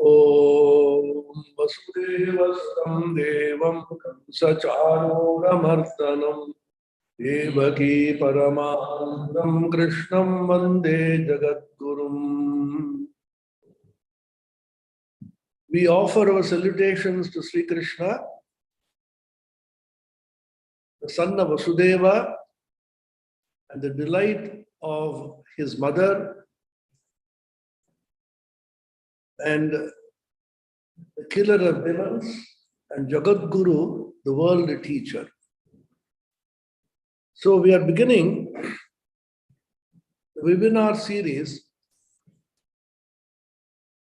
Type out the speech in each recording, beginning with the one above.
Om Vasudevastam Devam Kamsacharunamardhanam Devaki Paramanandam Krishnam Vande Jagadgurum. We offer our salutations to Sri Krishna, the son of Vasudeva, and the delight of his mother, and the killer of demons, and Jagadguru, the world teacher. So we are beginning the webinar series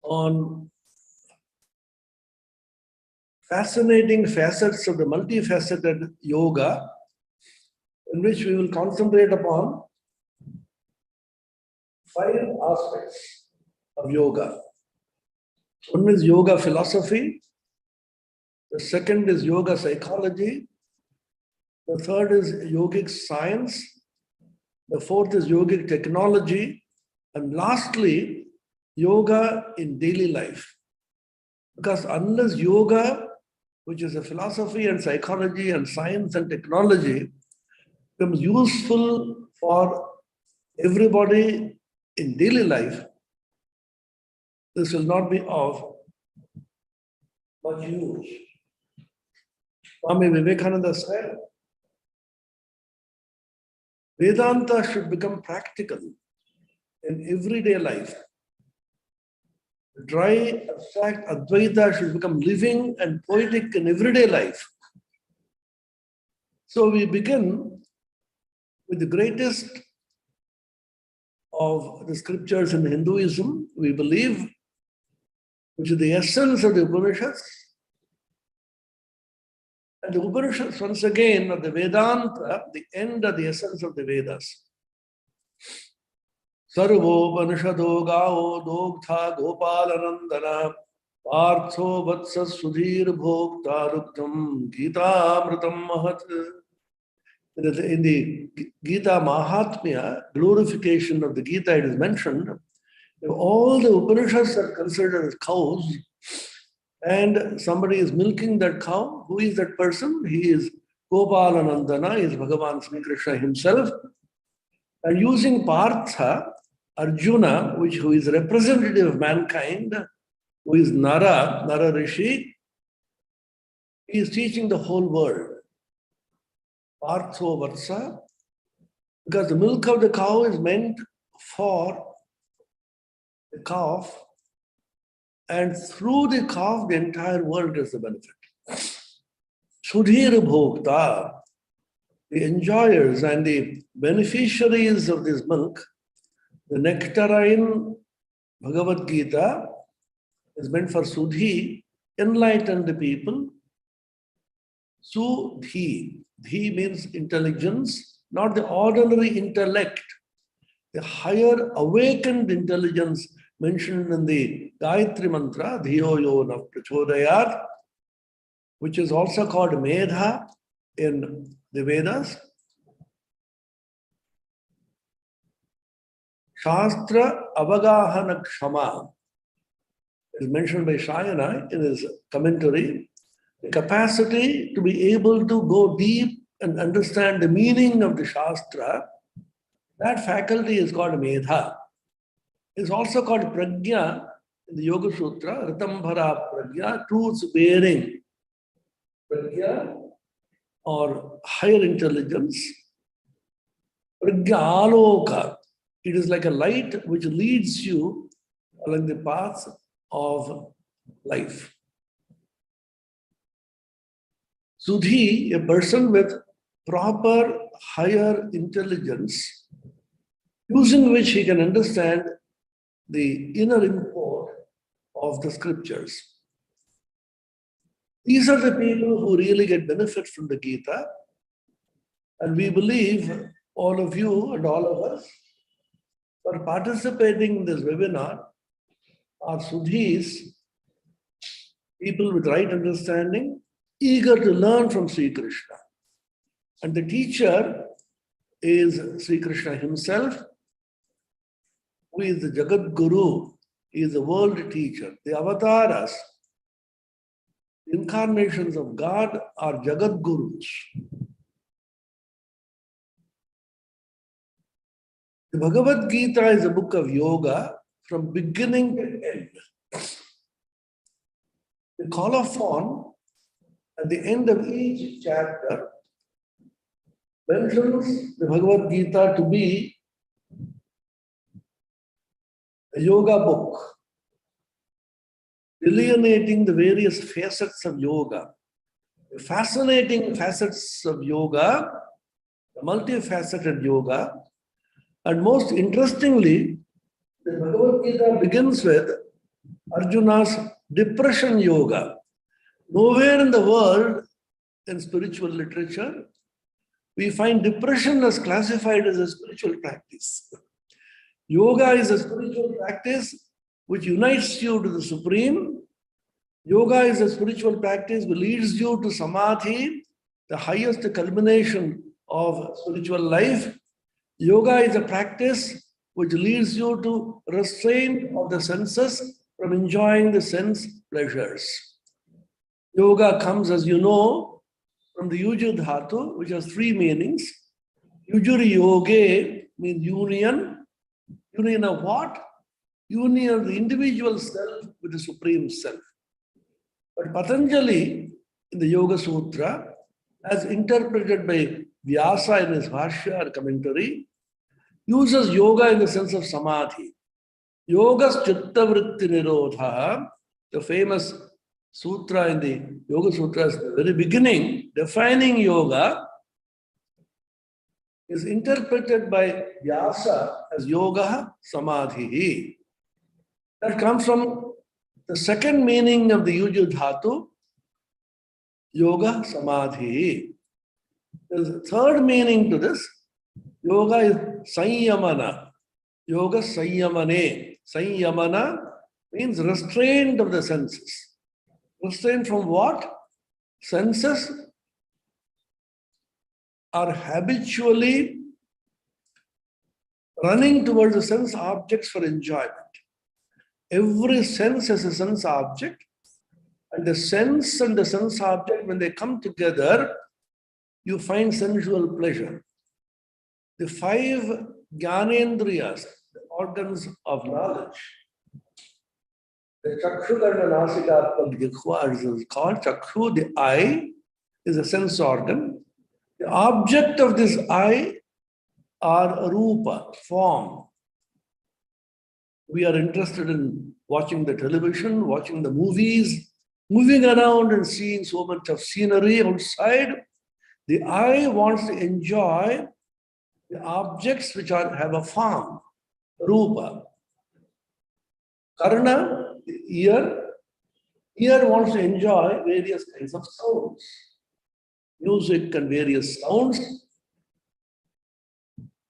on fascinating facets of the multi-faceted yoga, in which we will concentrate upon 5 aspects of yoga. One is yoga philosophy, the second is yoga psychology, the third is yogic science, the fourth is yogic technology, and lastly, yoga in daily life. Because unless yoga, which is a philosophy and psychology and science and technology, becomes useful for everybody in daily life, this will not be of much use. Swami Vivekananda said, Vedanta should become practical in everyday life. Dry, abstract Advaita should become living and poetic in everyday life. So we begin with the greatest of the scriptures in Hinduism, we believe, which is the essence of the Upanishads. And the Upanishads, once again, are the Vedanta, the end of the essence of the Vedas. Sarvo Upanishado Gao Dogtha Gopalanandana Partho Vatsas Sudhir Bhokta Ruktam Gita Amritam Mahat. In the Gita Mahatmya, glorification of the Gita, it is mentioned, all the Upanishads are considered as cows, and somebody is milking that cow. Who is that person? He is Gopalanandana, he is Bhagavan Sri Krishna himself. And using Partha, Arjuna, who is representative of mankind, who is Nara Rishi, he is teaching the whole world. Partho Vatsa, because the milk of the cow is meant for the calf, and through the calf, the entire world gets the benefit. Sudhir Bhokta, the enjoyers and the beneficiaries of this milk, the nectarine Bhagavad-Gita is meant for Sudhi, enlightened people. Sudhi, Dhi means intelligence, not the ordinary intellect, the higher awakened intelligence mentioned in the Gayatri Mantra, Dhiyo Yo Na Prachodayat, which is also called Medha in the Vedas. Shastra Avagahana Kshama is mentioned by Shayana in his commentary. The capacity to be able to go deep and understand the meaning of the Shastra, that faculty is called Medha. It's also called Prajna in the Yoga Sutra, Ritambhara Prajna, truth bearing. Prajna or higher intelligence. Prajna Aloka, it is like a light which leads you along the path of life. Sudhi, a person with proper higher intelligence, using which he can understand the inner import of the scriptures. These are the people who really get benefit from the Gita. And we believe all of you and all of us for participating in this webinar are Sudhis, people with right understanding, eager to learn from Sri Krishna. And the teacher is Sri Krishna himself, who is the Jagadguru, He is the world teacher. The avatars, incarnations of God, are Jagat Gurus. The Bhagavad-Gita is a book of yoga from beginning to end. The colophon at the end of each chapter mentions the Bhagavad-Gita to be a yoga book, delineating the various facets of yoga. The fascinating facets of yoga, the multi-faceted yoga, and most interestingly, the Bhagavad-Gita begins with Arjuna's depression yoga. Nowhere in the world, in spiritual literature, we find depression as classified as a spiritual practice. Yoga is a spiritual practice which unites you to the Supreme. Yoga is a spiritual practice which leads you to samadhi, the highest culmination of spiritual life. Yoga is a practice which leads you to restraint of the senses from enjoying the sense pleasures. Yoga comes, as you know, from the Yuju Dhatu, which has three meanings. Yujuri Yoge means union. Union of what? Union of the individual self with the Supreme Self. But Patanjali, in the Yoga Sutra, as interpreted by Vyasa in his Bhashya or commentary, uses yoga in the sense of samadhi. Yogas chitta vritti nirodha, the famous sutra in the Yoga Sutras, at the very beginning, defining yoga, is interpreted by Vyasa as yoga samadhi. That comes from the second meaning of the Yuju Dhatu, yoga samadhi. There's a third meaning to this. Yoga is sanyamana. Yoga sanyamane. Sanyamana means restraint of the senses. Restraint from what? Senses are habitually running towards the sense objects for enjoyment. Every sense has a sense object, and the sense and the sense object, when they come together, you find sensual pleasure. The five jnanendriyas, the organs of knowledge, the chakshu karna nasika jikhva is called chakshu, the eye is a sense organ. The object of this eye are rupa, form. We are interested in watching the television, watching the movies, moving around and seeing so much of scenery outside. The eye wants to enjoy the objects which have a form, rupa. Karna, the ear wants to enjoy various kinds of sounds, music and various sounds.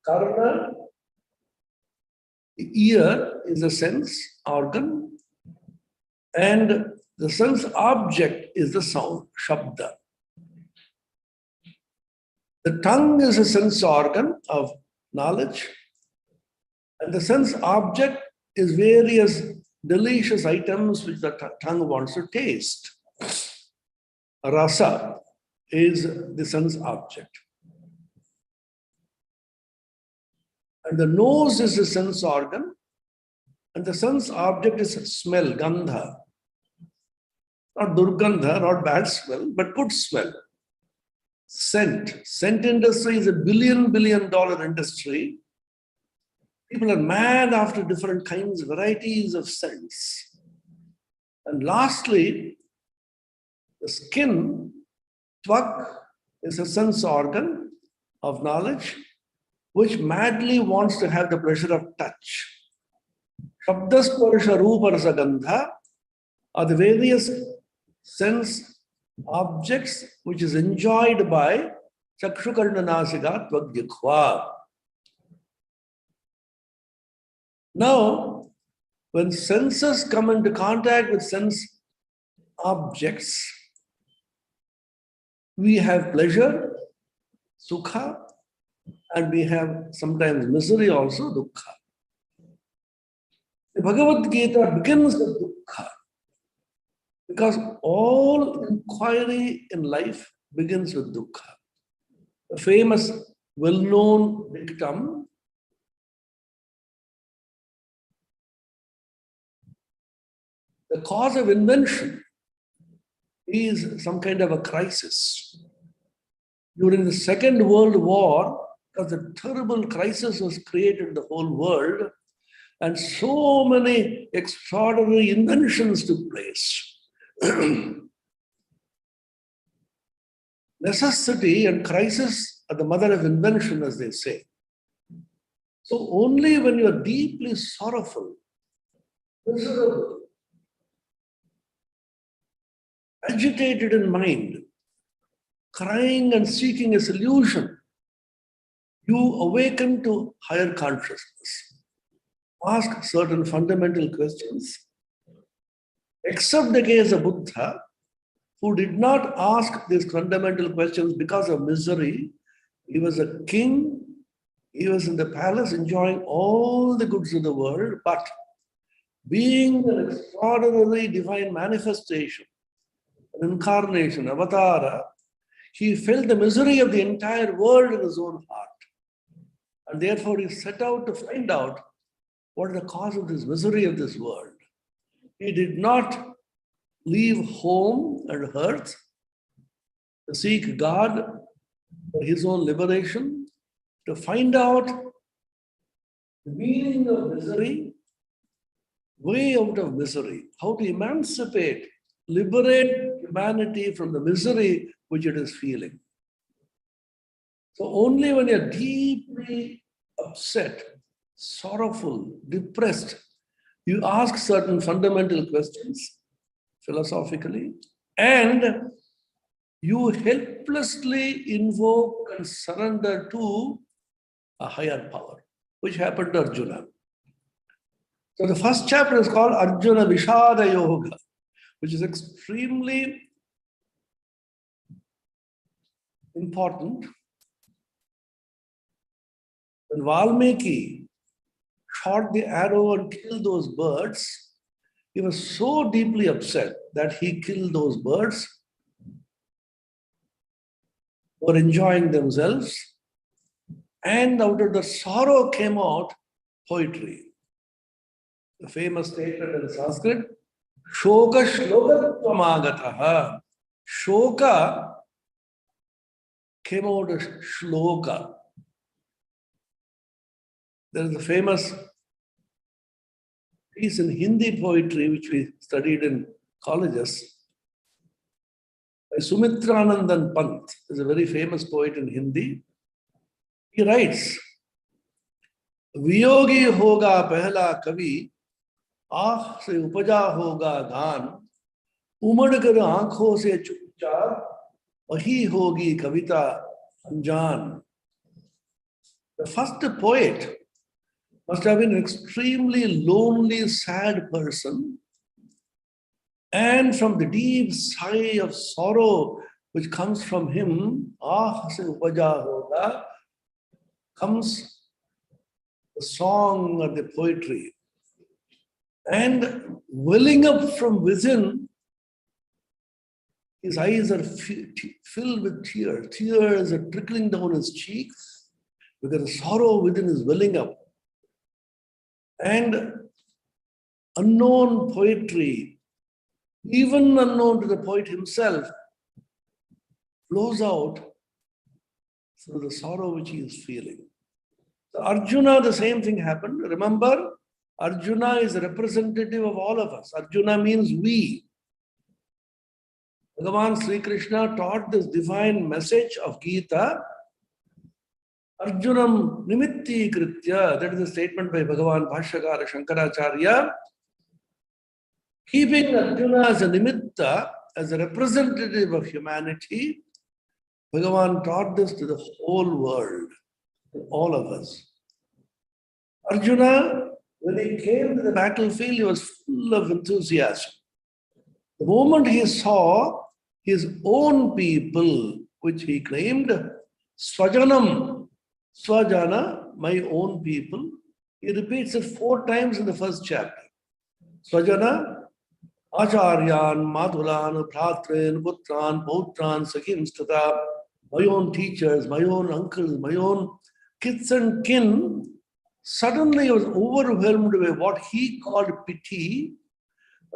Karna, the ear is a sense organ, and the sense object is the sound, shabda. The tongue is a sense organ of knowledge, and the sense object is various delicious items which the tongue wants to taste. Rasa is the sense object. And the nose is a sense organ, and the sense object is smell, gandha. Not durgandha, not bad smell, but good smell. Scent. Scent industry is a $1 billion industry. People are mad after different kinds, varieties of scents. And lastly, the skin, tvak, is a sense organ of knowledge, which madly wants to have the pleasure of touch. Shabdasparsha Rupa Rasa Gandha are the various sense objects which is enjoyed by Chakshu Karna Nasika Tvak Jikhva. Now, when senses come into contact with sense objects, we have pleasure, sukha, and we have sometimes misery also, dukkha. The Bhagavad-Gita begins with dukkha, because all inquiry in life begins with dukkha. The famous, well-known dictum, the cause of invention is some kind of a crisis. During the Second World War, because a terrible crisis was created in the whole world, and so many extraordinary inventions took place. Necessity and crisis are the mother of invention, as they say. So only when you are deeply sorrowful, miserable, agitated in mind, crying and seeking a solution, you awaken to higher consciousness. Ask certain fundamental questions. Except the case of Buddha, who did not ask these fundamental questions because of misery. He was a king. He was in the palace enjoying all the goods of the world, but being an extraordinary divine manifestation, an incarnation, avatara, he felt the misery of the entire world in his own heart. And therefore he set out to find out what is the cause of this misery of this world. He did not leave home and earth to seek God for his own liberation, to find out the meaning of misery, way out of misery, how to emancipate, liberate humanity from the misery which it is feeling. So only when you're deeply upset, sorrowful, depressed, you ask certain fundamental questions philosophically, and you helplessly invoke and surrender to a higher power, which happened to Arjuna. So the first chapter is called Arjuna Vishada Yoga, which is extremely important. When Valmiki shot the arrow and killed those birds, he was so deeply upset that he killed those birds who were enjoying themselves, and out of the sorrow came out poetry. The famous statement in Sanskrit, Shoka Shloka. Shoka came out as shloka. There is a famous piece in Hindi poetry which we studied in colleges by Sumitranandan Pant, is a very famous poet in Hindi. He writes, Viyogi hoga pehla kavi, आँख से उपजा होगा गान, उमड़ कर आंखों से चुपचाप वही होगी कविता अनजान. The first poet must have been an extremely lonely, sad person, and from the deep sigh of sorrow which comes from him, आँख से उपजा होगा, comes the song or the poetry. And welling up from within, his eyes are filled with tears. Tears are trickling down his cheeks because the sorrow within is welling up. And unknown poetry, even unknown to the poet himself, flows out through the sorrow which he is feeling. So Arjuna, the same thing happened. Remember, Arjuna is a representative of all of us. Arjuna means we. Bhagavan Sri Krishna taught this divine message of Gita. Arjunam nimitti kritya, that is a statement by Bhagavan Bhashyakara Shankaracharya. Keeping Arjuna as a nimitta, as a representative of humanity, Bhagavan taught this to the whole world, to all of us. Arjuna, when he came to the battlefield, he was full of enthusiasm. The moment he saw his own people, which he claimed, Swajanam, Swajana, my own people, he repeats it 4 times in the first chapter. Swajana, Acharyan, Madhulan, Bhratran, Putran, Pautran, Sakhim, Stata, my own teachers, my own uncles, my own kids and kin, suddenly was overwhelmed by what he called pity.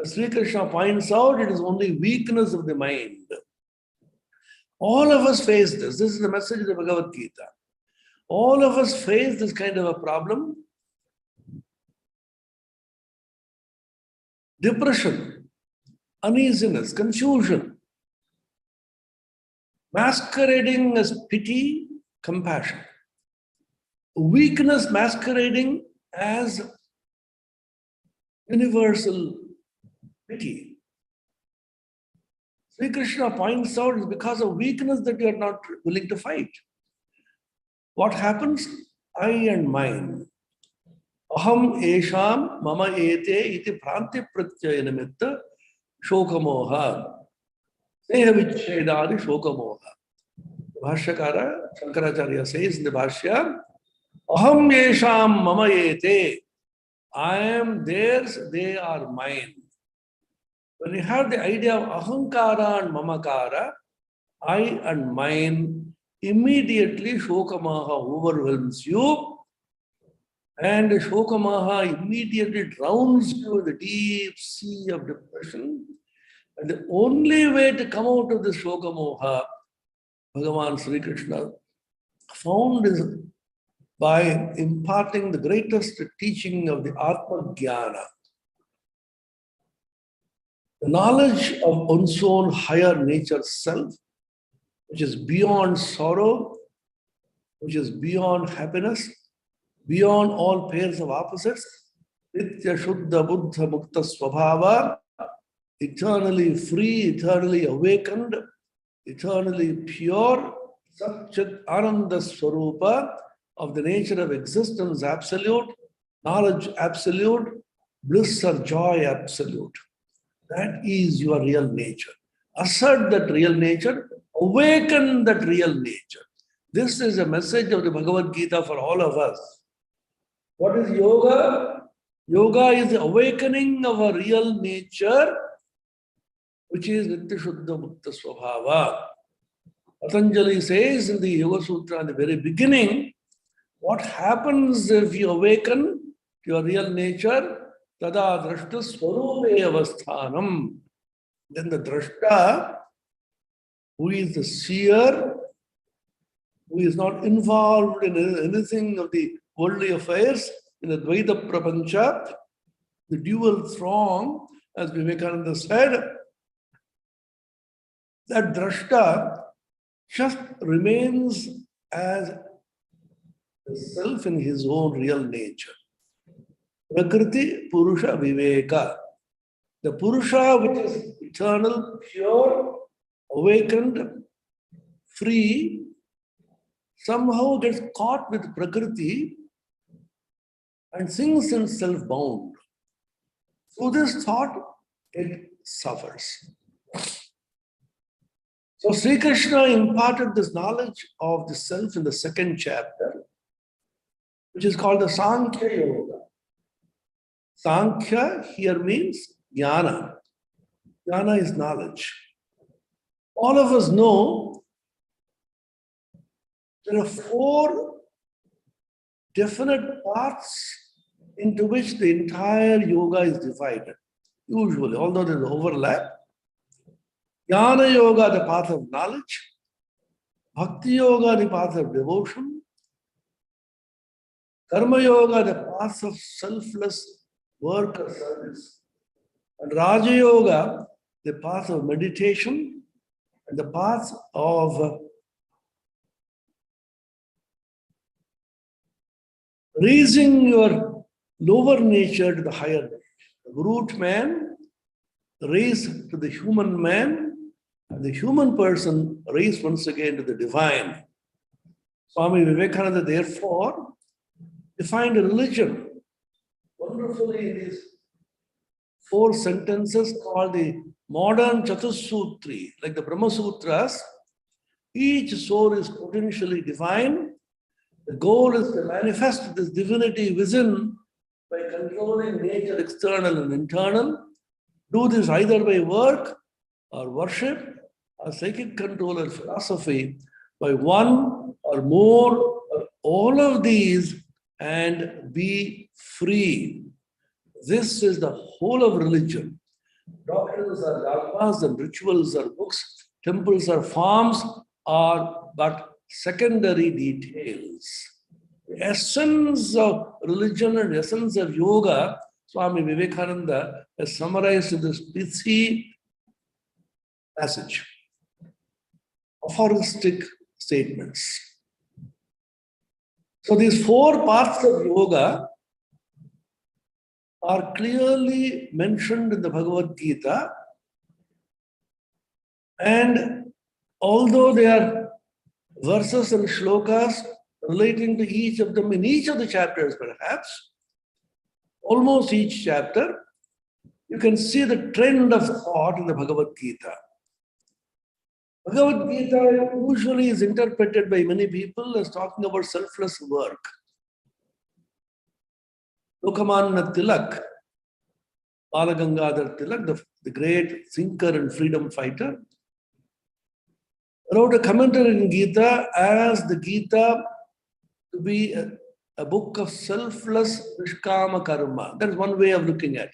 Sri Krishna points out it is only weakness of the mind. All of us face this. This is the message of the Bhagavad-Gita. All of us face this kind of a problem. Depression, uneasiness, confusion, masquerading as pity, compassion. Weakness masquerading as universal pity. Sri Krishna points out it's because of weakness that you are not willing to fight. What happens? I and mine. Aham esham mama ete iti pranti pratyaya nimitta shokamoha. Sneha vichedadi shokamoha. Bhashyakara Shankaracharya says in the Bhashya, Aham esham mama ete. I am theirs, they are mine. When you have the idea of ahankara and mamakara, I and mine, immediately Shokamaha overwhelms you, and Shokamaha immediately drowns you in the deep sea of depression. And the only way to come out of the Shokamoha, Bhagavan Sri Krishna found is by imparting the greatest teaching of the Atma Jnana. The knowledge of one's own higher nature self, which is beyond sorrow, which is beyond happiness, beyond all pairs of opposites, Nitya Shuddha Buddha Mukta Swabhava, eternally free, eternally awakened, eternally pure, Satchit Ananda Swarupa, of the nature of existence absolute, knowledge absolute, bliss or joy absolute. That is your real nature. Assert that real nature, awaken that real nature. This is a message of the Bhagavad-Gita for all of us. What is yoga? Yoga is the awakening of a real nature, which is Nitya Shuddha Mukta Swabhava. Patanjali says in the Yoga Sutra at the very beginning, what happens if you awaken to your real nature? Tada drashta swarupe avasthanam. Then the drashta, who is the seer, who is not involved in anything of the worldly affairs, in the Dvaita Prapancha, the dual throng, as Vivekananda said, that drashta just remains as the self in his own real nature. Prakriti Purusha Viveka. The Purusha which is eternal, pure, awakened, free, somehow gets caught with Prakriti and thinks himself bound. Through this thought, it suffers. So Sri Krishna imparted this knowledge of the self in the second chapter, which is called the Sankhya Yoga. Sankhya here means jnana. Jnana is knowledge. All of us know there are 4 definite parts into which the entire yoga is divided. Usually, although there is overlap. Jnana Yoga, the path of knowledge. Bhakti Yoga, the path of devotion. Karma Yoga, the path of selfless work or service. And Raja Yoga, the path of meditation and the path of raising your lower nature to the higher nature. The brute man raised to the human man, and the human person raised once again to the divine. Swami Vivekananda, therefore, defined a religion wonderfully in these 4 sentences called the modern Chatussutri, like the Brahma Sutras. Each soul is potentially divine. The goal is to manifest this divinity within by controlling nature, external and internal. Do this either by work or worship or psychic control or philosophy, by one or more or all of these, and be free. This is the whole of religion. Doctrines are dogmas and rituals are books, temples or farms are but secondary details. The essence of religion and essence of yoga, Swami Vivekananda has summarized in this pithy passage. Aphoristic statements. So these four parts of yoga are clearly mentioned in the Bhagavad-Gita, and although they are verses and shlokas relating to each of them in each of the chapters perhaps, almost each chapter, you can see the trend of thought in the Bhagavad-Gita. Bhagavad-Gita usually is interpreted by many people as talking about selfless work. Lokamanna Tilak, Balagangadhar Tilak, the great thinker and freedom fighter, wrote a commentary in Gita as the Gita to be a book of selfless nishkama karma. That is one way of looking at it.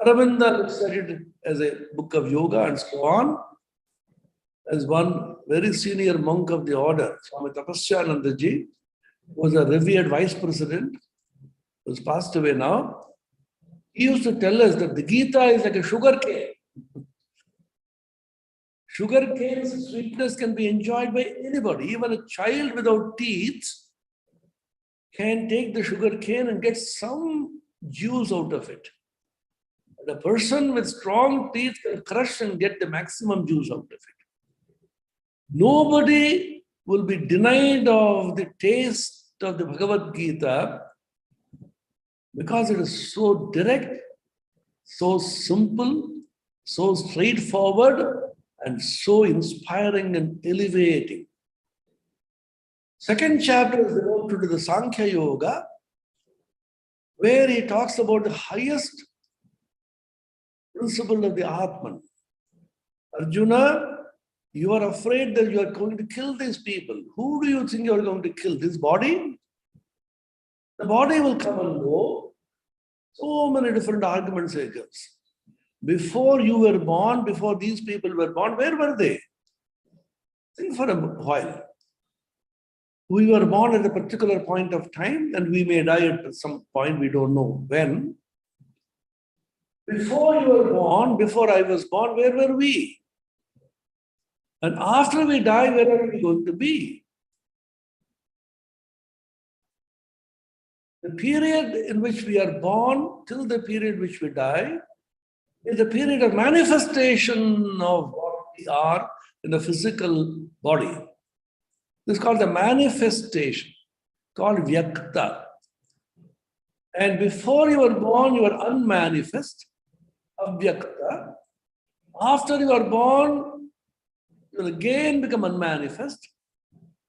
Aravinda looks at it as a book of yoga and so on. As one very senior monk of the order, Swami Atmapriyananda ji, was a revered vice president, who's passed away now. He used to tell us that the Gita is like a sugar cane. Sugar cane's sweetness can be enjoyed by anybody. Even a child without teeth can take the sugar cane and get some juice out of it. But a person with strong teeth can crush and get the maximum juice out of it. Nobody will be denied of the taste of the Bhagavad-Gita because it is so direct, so simple, so straightforward, and so inspiring and elevating. Second chapter is devoted to the Sankhya Yoga, where he talks about the highest principle of the Atman. Arjuna, you are afraid that you are going to kill these people. Who do you think you are going to kill? This body? The body will come and go. So many different arguments he gives. Before you were born, before these people were born, where were they? Think for a while. We were born at a particular point of time and we may die at some point, we don't know when. Before you were born, before I was born, where were we? And after we die, where are we going to be? The period in which we are born till the period which we die is a period of manifestation of what we are in the physical body. This is called the manifestation, called Vyakta. And before you were born, you were unmanifest, Avyakta. After you are born, you will again become unmanifest.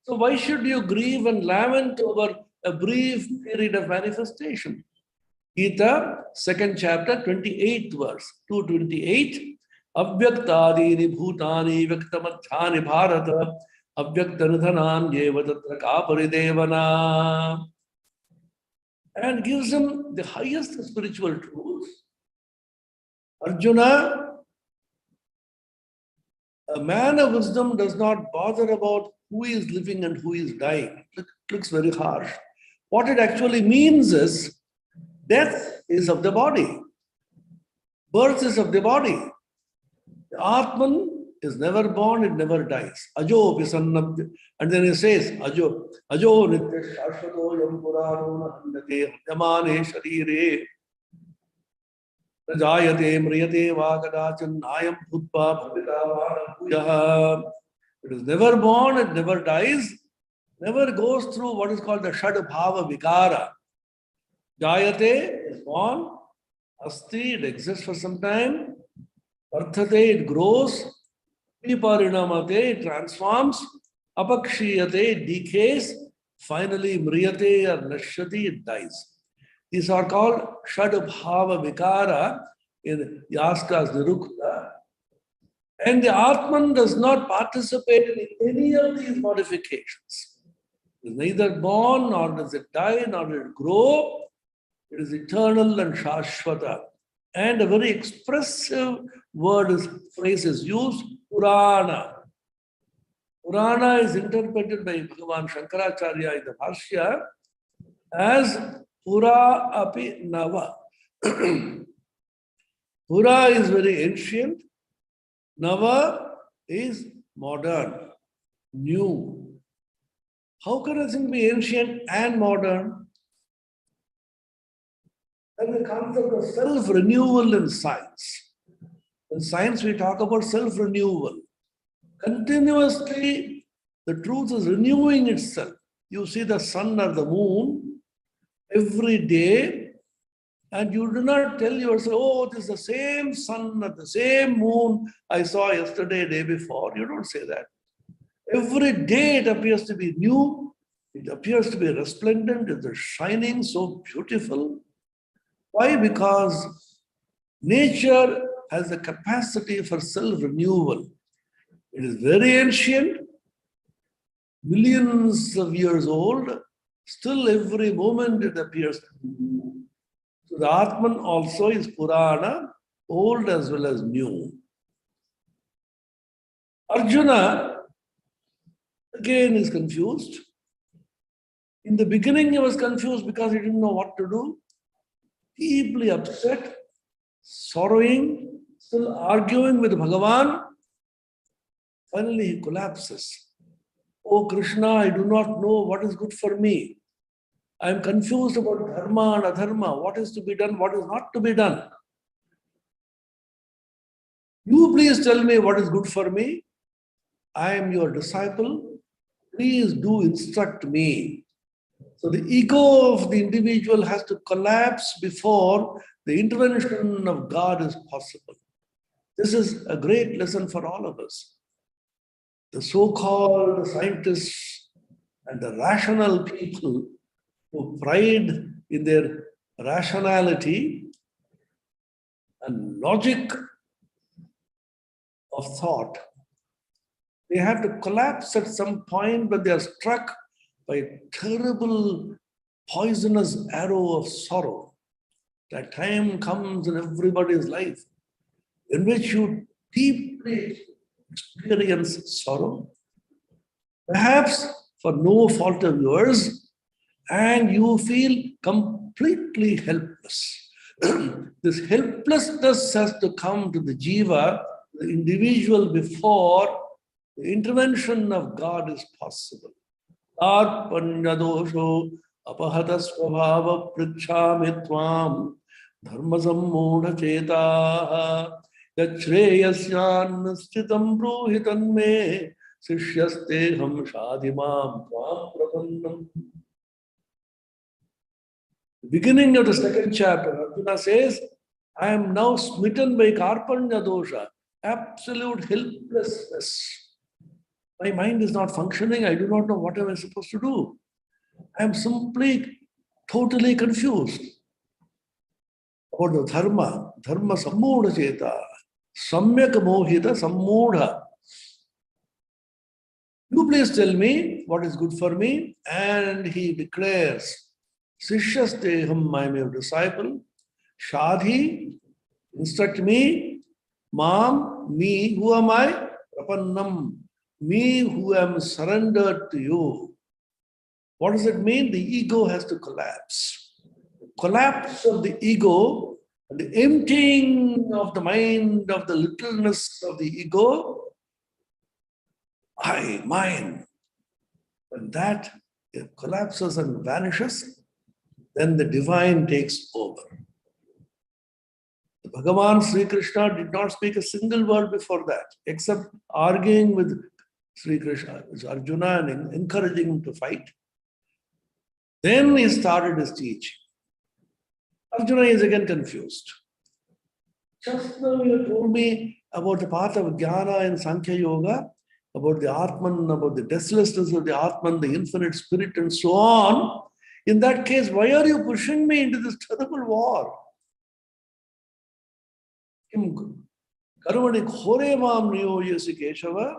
So why should you grieve and lament over a brief period of manifestation? Gita, 2nd chapter, 28th verse, 228. Avyaktadini bhutani vyaktamadhyani bharata avyaktanadhanam yeva tatra kaparidevana. And gives him the highest spiritual truths. Arjuna, a man of wisdom does not bother about who is living and who is dying. It looks very harsh. What it actually means is, death is of the body. Birth is of the body. The Atman is never born, it never dies. Ajo pisannabhya. And then he says, Ajo nitya shashvato yam purano nandate hadyamane sharire. Najayate mriyate vakadachan nayam bhutpa bhavita bhuyaha. It is never born, it never dies, never goes through what is called the Shadbhava Vikara. Jayate is born, asti, it exists for some time, varthate, it grows, viparinamate, it transforms, apakshiyate, it decays, finally mriyate or nashyati, it dies. These are called Shadbhava Vikara in Yaska's Nirukta. And the Atman does not participate in any of these modifications. It is neither born, nor does it die, nor does it grow. It is eternal and Shashvata. And a very expressive phrase is used, Purana. Purana is interpreted by Bhagavan Shankaracharya in the Bhashya as Pura api Nava. Pura is very ancient. Nava is modern, new. How can a thing be ancient and modern? And the concept of self-renewal in science. In science, we talk about self-renewal. Continuously, the truth is renewing itself. You see the sun or the moon every day, and you do not tell yourself, oh, this is the same sun or the same moon I saw yesterday, day before. You don't say that. Every day it appears to be new. It appears to be resplendent. It is shining, so beautiful. Why? Because nature has the capacity for self-renewal. It is very ancient, millions of years old. Still, every moment it appears to be new. So the Atman also is Purana, old as well as new. Arjuna, again, is confused. In the beginning, he was confused because he didn't know what to do. Deeply upset, sorrowing, still arguing with Bhagavan. Finally, he collapses. Oh Krishna, I do not know what is good for me. I am confused about dharma and adharma, what is to be done, what is not to be done. You please tell me what is good for me. I am your disciple. Please do instruct me. So the ego of the individual has to collapse before the intervention of God is possible. This is a great lesson for all of us. The so-called scientists and the rational people who pride in their rationality and logic of thought, they have to collapse at some point when they are struck by a terrible poisonous arrow of sorrow. That time comes in everybody's life in which you deeply experience sorrow, perhaps for no fault of yours, and you feel completely helpless. This helplessness has to come to the jiva, the individual, before the intervention of God is possible. Arpanyadosho apahatasvabhava pricchami tvam dharma sammudha chetaha yachreyasyan stitam bruhitan me sishyasteham shadimam tvam prapannam. The beginning of the second chapter, Arjuna says, I am now smitten by Karpanya dosha, absolute helplessness. My mind is not functioning. I do not know what am I supposed to do. I am simply totally confused about the dharma sammudha cheta, samyak mohita sammudha. You please tell me what is good for me. And he declares, Sishyasteham, I am your disciple. Shadhi, instruct me. Mam, me, who am I? Prapannam, me who am surrendered to you. What does it mean? The ego has to collapse. The collapse of the ego, and the emptying of the mind of the littleness of the ego, I, mine. When that collapses and vanishes, then the divine takes over. The Bhagavan Sri Krishna did not speak a single word before that, except arguing with Sri Krishna, Arjuna, and encouraging him to fight. Then he started his teaching. Arjuna is again confused. Just now you told me about the path of Jnana in Sankhya Yoga, about the Atman, about the deathlessness of the Atman, the infinite spirit, and so on. In that case, why are you pushing me into this terrible war? Kim Karumani Khore Mam Niyoyasi Keshava.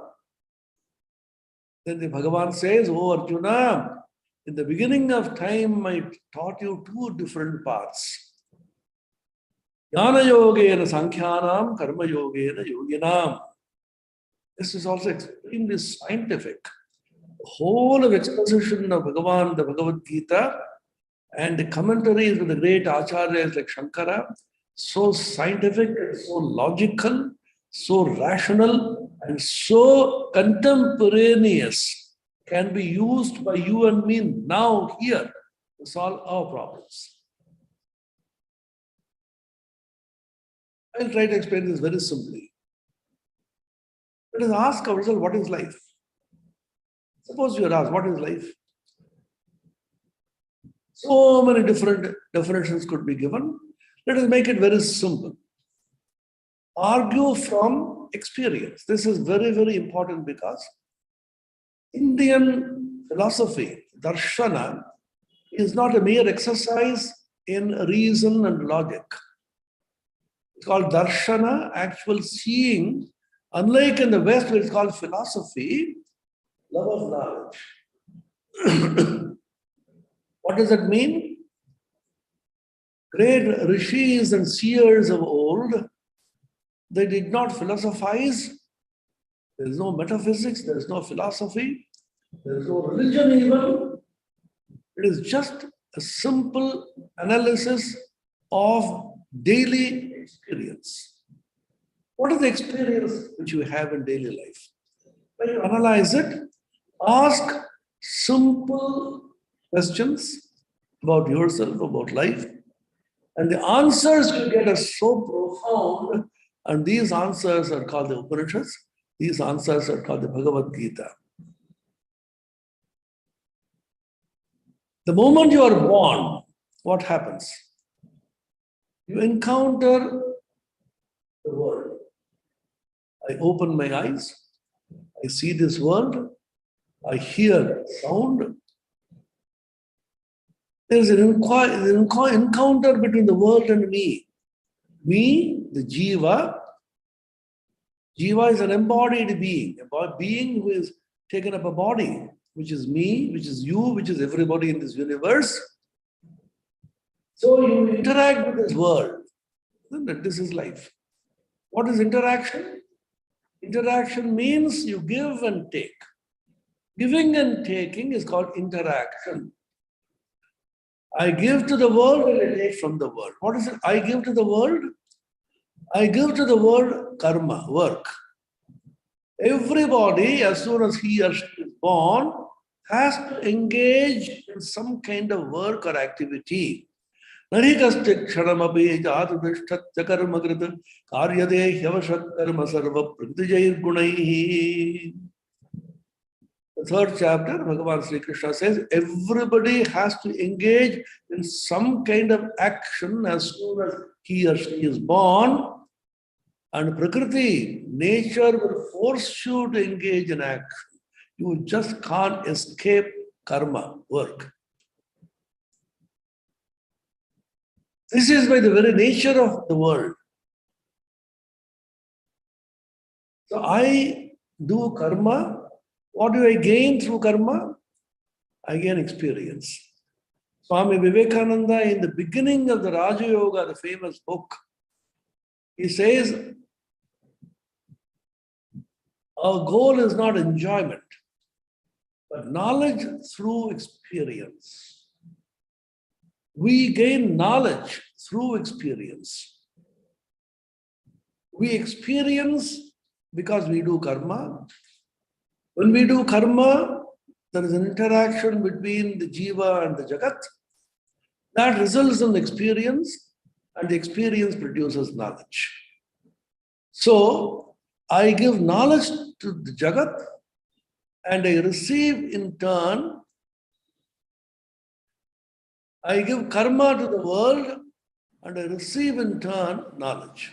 Then the Bhagavan says, Oh Arjuna, in the beginning of time, I taught you two different paths. Jnana Yogena Sankhyanam, Karma Yogena Yoginam. This is also extremely scientific. The whole of exposition of Bhagavan, the Bhagavad-Gita, and the commentaries of the great acharyas like Shankara, so scientific, so logical, so rational, and so contemporaneous, can be used by you and me now, here, to solve our problems. I'll try to explain this very simply. Let us ask ourselves, what is life? Suppose you are asked, what is life? So many different definitions could be given. Let us make it very simple. Argue from experience. This is very, very important because Indian philosophy, darshana, is not a mere exercise in reason and logic. It's called darshana, actual seeing. Unlike in the West, where it's called philosophy, love of knowledge. What does that mean? Great rishis and seers of old, they did not philosophize. There is no metaphysics, there is no philosophy, there is no religion even. It is just a simple analysis of daily experience. What is the experience which you have in daily life? When you analyze it, ask simple questions about yourself, about life, and the answers you get are so profound, and these answers are called the Upanishads, these answers are called the Bhagavad-Gita. The moment you are born, what happens? You encounter the world. I open my eyes, I see this world, I hear sound. There is an encounter between the world and me. Me, the jiva. Jiva is an embodied being, a being who is taken up a body, which is me, which is you, which is everybody in this universe. So you interact with this world. This is life. What is interaction? Interaction means you give and take. Giving and taking is called interaction. I give to the world and I take from the world. What is it I give to the world? I give to the world karma, work. Everybody, as soon as he or she is born, has to engage in some kind of work or activity. Narikaste kshanamapi jatadishtatya karmakrita karyade hyavashat karma sarva praktijayir gunaihi. The third chapter, Bhagavan Sri Krishna says, everybody has to engage in some kind of action as soon as he or she is born. And Prakriti, nature will force you to engage in action. You just can't escape karma, work. This is by the very nature of the world. So I do karma. What do I gain through karma? I gain experience. Swami Vivekananda, in the beginning of the Raja Yoga, the famous book, he says, our goal is not enjoyment, but knowledge through experience. We gain knowledge through experience. We experience because we do karma. When we do karma, there is an interaction between the jiva and the jagat. That results in experience, and the experience produces knowledge. So, I give knowledge to the jagat, and I receive in turn, I give karma to the world, and I receive in turn knowledge.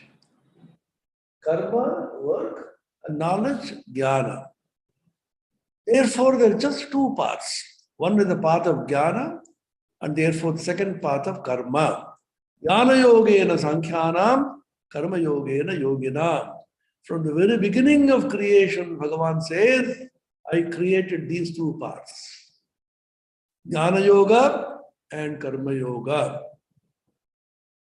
Karma, work, and knowledge, jnana. Therefore, there are just two paths. One is the path of jnana, And therefore, the second path of karma. Jnana yogena sankhyanam, karma yogena yoginam. From the very beginning of creation, Bhagavan says, I created these two paths. Jnana yoga and karma yoga.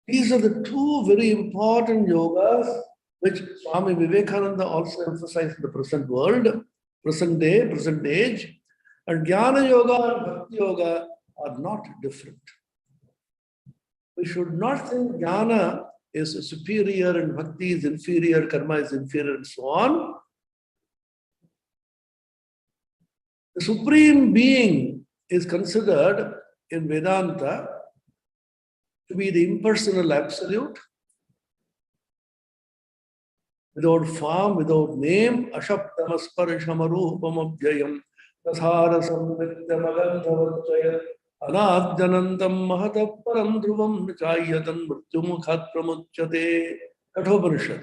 These are the two very important yogas which Swami Vivekananda also emphasized in the present world, present day, present age. And Jnana yoga and Bhakti yoga are not different. We should not think Jnana is superior and Bhakti is inferior, Karma is inferior, and so on. The Supreme Being is considered in Vedanta to be the impersonal absolute, without form, without name, ashaptamasparishamaruhupamabhyayam, tasarasam nityamagandhavacchaya, anadjanantam mahataparam dhruvam nachayatan mrityumukhat pramuchyate. Kathopanishad.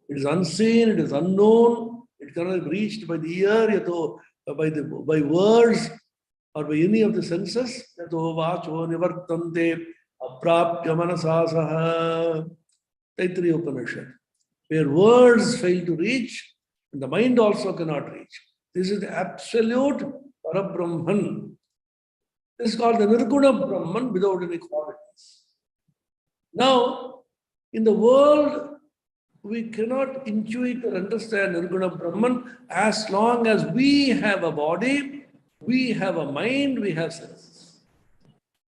It is unseen, it is unknown, it cannot be reached by the ear, by words, or by any of the senses. Yato vacho nivartante aprapya manasasaha. Taittiriya Upanishad. Where words fail to reach, and the mind also cannot reach. This is the absolute Parabrahman. This is called the Nirguna Brahman without any qualities. Now, in the world, we cannot intuit or understand Nirguna Brahman as long as we have a body, we have a mind, we have senses.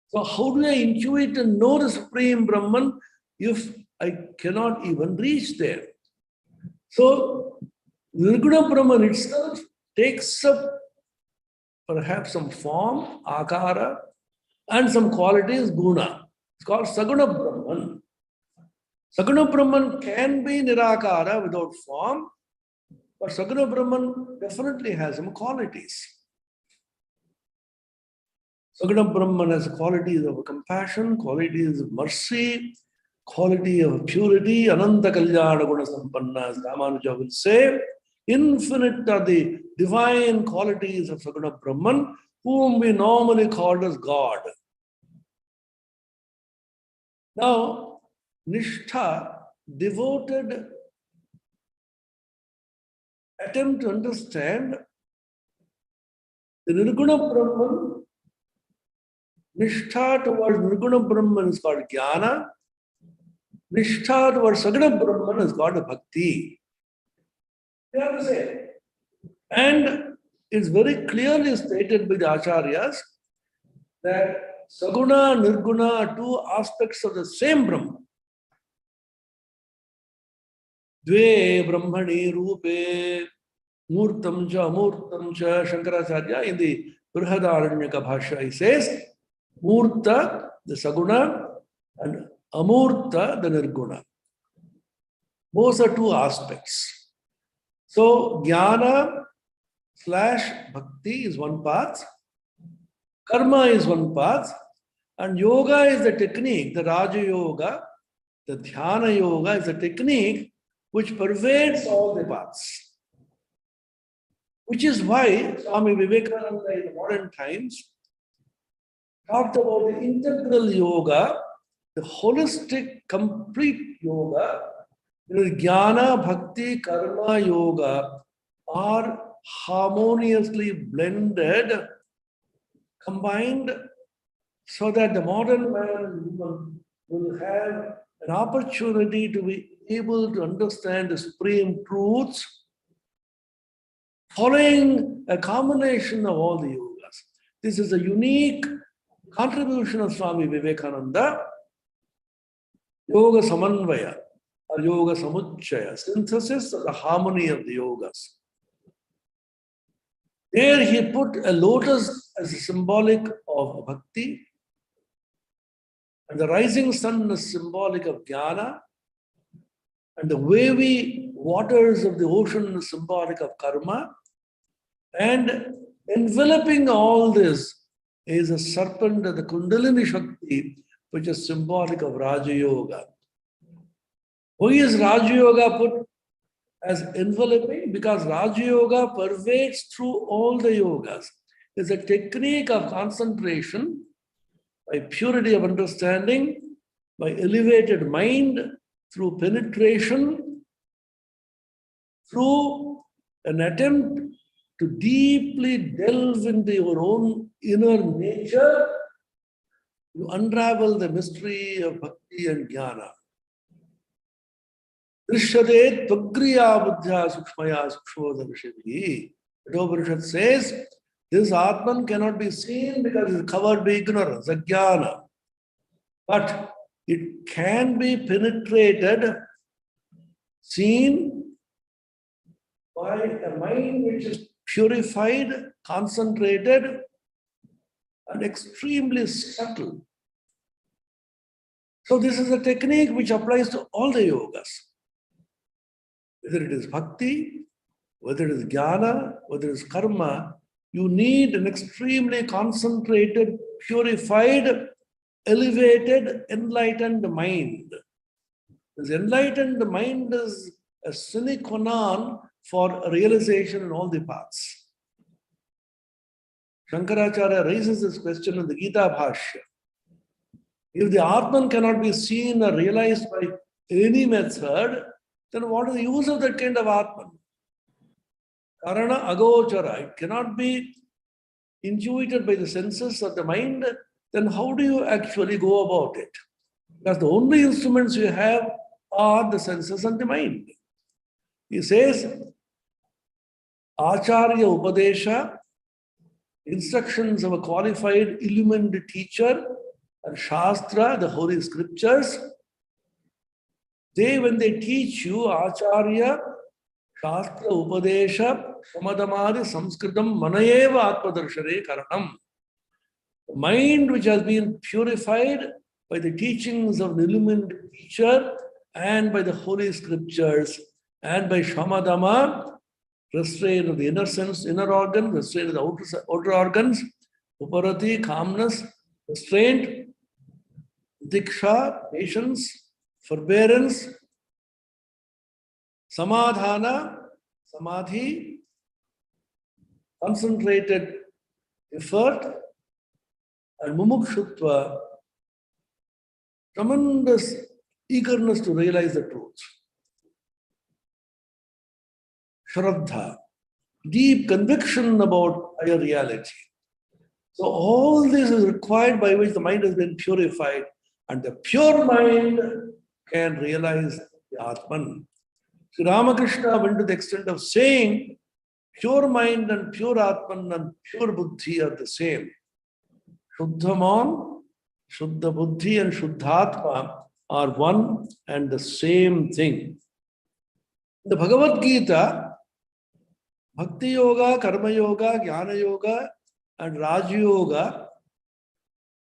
So how do I intuit and know the Supreme Brahman if I cannot even reach there? So Nirguna Brahman itself takes up perhaps some form, akara, and some qualities, guna. It's called Saguna Brahman. Saguna Brahman can be nirakara without form, but Saguna Brahman definitely has some qualities. Saguna Brahman has qualities of compassion, qualities of mercy, quality of purity, Ananta Kalyana Guna Sampanna, as Ramanuja will say. Infinite are the divine qualities of Saguna Brahman, whom we normally call as God. Now, Nishtha, devoted attempt to understand the Nirguna Brahman. Nishtha towards Nirguna Brahman is called Jnana. Nishtha towards Saguna Brahman is called Bhakti. They are the same. And it's very clearly stated by the Acharyas that Saguna, Nirguna are two aspects of the same Brahman. Dve Brahmani Rupe Murtam cha Amurtam cha. Shankaracharya in the Brihadaranyaka Bhashya he says Murta, the Saguna, and Amurta, the Nirguna. Those are two aspects. So Jnana / Bhakti is one path, Karma is one path, and Yoga is the technique, the Raja Yoga, the Dhyana Yoga is the technique which pervades all the paths. Which is why Swami Vivekananda in the modern times talked about the integral yoga, the holistic, complete yoga. Jnana, Bhakti, Karma, Yoga are harmoniously blended, combined, so that the modern man and woman will have an opportunity to be able to understand the supreme truths, following a combination of all the yogas. This is a unique contribution of Swami Vivekananda, Yoga Samanvaya or Yoga Samuchaya, synthesis of the harmony of the yogas. There he put a lotus as a symbolic of bhakti, and the rising sun is symbolic of jnana, and the wavy waters of the ocean is symbolic of karma, and enveloping all this is a serpent of the Kundalini Shakti, which is symbolic of Raja Yoga. Why is Raja Yoga put as enveloping? Because Raja Yoga pervades through all the yogas. It's a technique of concentration by purity of understanding, by elevated mind, through penetration, through an attempt to deeply delve into your own inner nature, you unravel the mystery of bhakti and jnana. Drishyate tvagriya buddhya sukshmaya sukshmodharshibhi. The Upanishad says, this Atman cannot be seen because it is covered by ignorance, ajnana. But it can be penetrated, seen by a mind which is purified, concentrated, and extremely subtle. So this is a technique which applies to all the yogas. Whether it is bhakti, whether it is jnana, whether it is karma, you need an extremely concentrated, purified, elevated, enlightened mind. This enlightened mind is a sine qua non for realization in all the paths. Shankaracharya raises this question in the Gita Bhashya. If the Atman cannot be seen or realized by any method, then what is the use of that kind of Atman? Karana agochara, it cannot be intuited by the senses or the mind, then how do you actually go about it? Because the only instruments you have are the senses and the mind. He says, Acharya Upadesha, instructions of a qualified, illumined teacher, and Shastra, the holy scriptures, when they teach you, Acharya, Shastra, Upadesha, Samadhamadi, Samskritam, Manayeva Atmadarshane Karanam. The mind which has been purified by the teachings of the illumined teacher and by the holy scriptures and by Shamadama, restraint of the inner sense, inner organ, restraint of the outer organs, Uparati, calmness, restraint, Diksha, patience, forbearance, Samadhana, Samadhi, concentrated effort, and Mumukshutva, tremendous eagerness to realize the truth. Shraddha, deep conviction about higher reality. So all this is required by which the mind has been purified, and the pure mind can realize the Atman. Sri Ramakrishna went to the extent of saying pure mind and pure Atman and pure Buddhi are the same. Shuddhaman, Shuddha Buddhi and Shuddhatma are one and the same thing. The Bhagavad-Gita, Bhakti Yoga, Karma Yoga, Jnana Yoga and Raj Yoga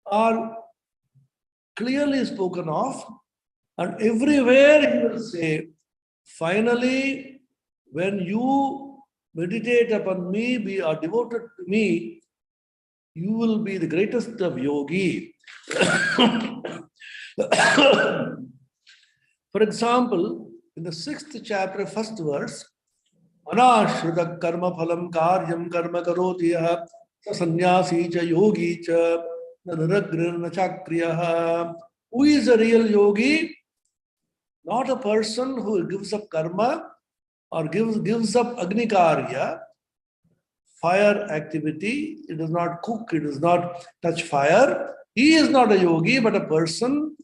are clearly spoken of, and everywhere he will say, finally, when you meditate upon me, are devoted to me, you will be the greatest of yogi. For example, in the 6th chapter, 1st verse, Anashrita karma phalam karyam karma karoti sannyasi cha yogi cha naragrana chakriya. Who is a real yogi? Not a person who gives up karma or gives up agnikarya, fire activity. It does not cook, it does not touch fire. He is not a yogi, but a person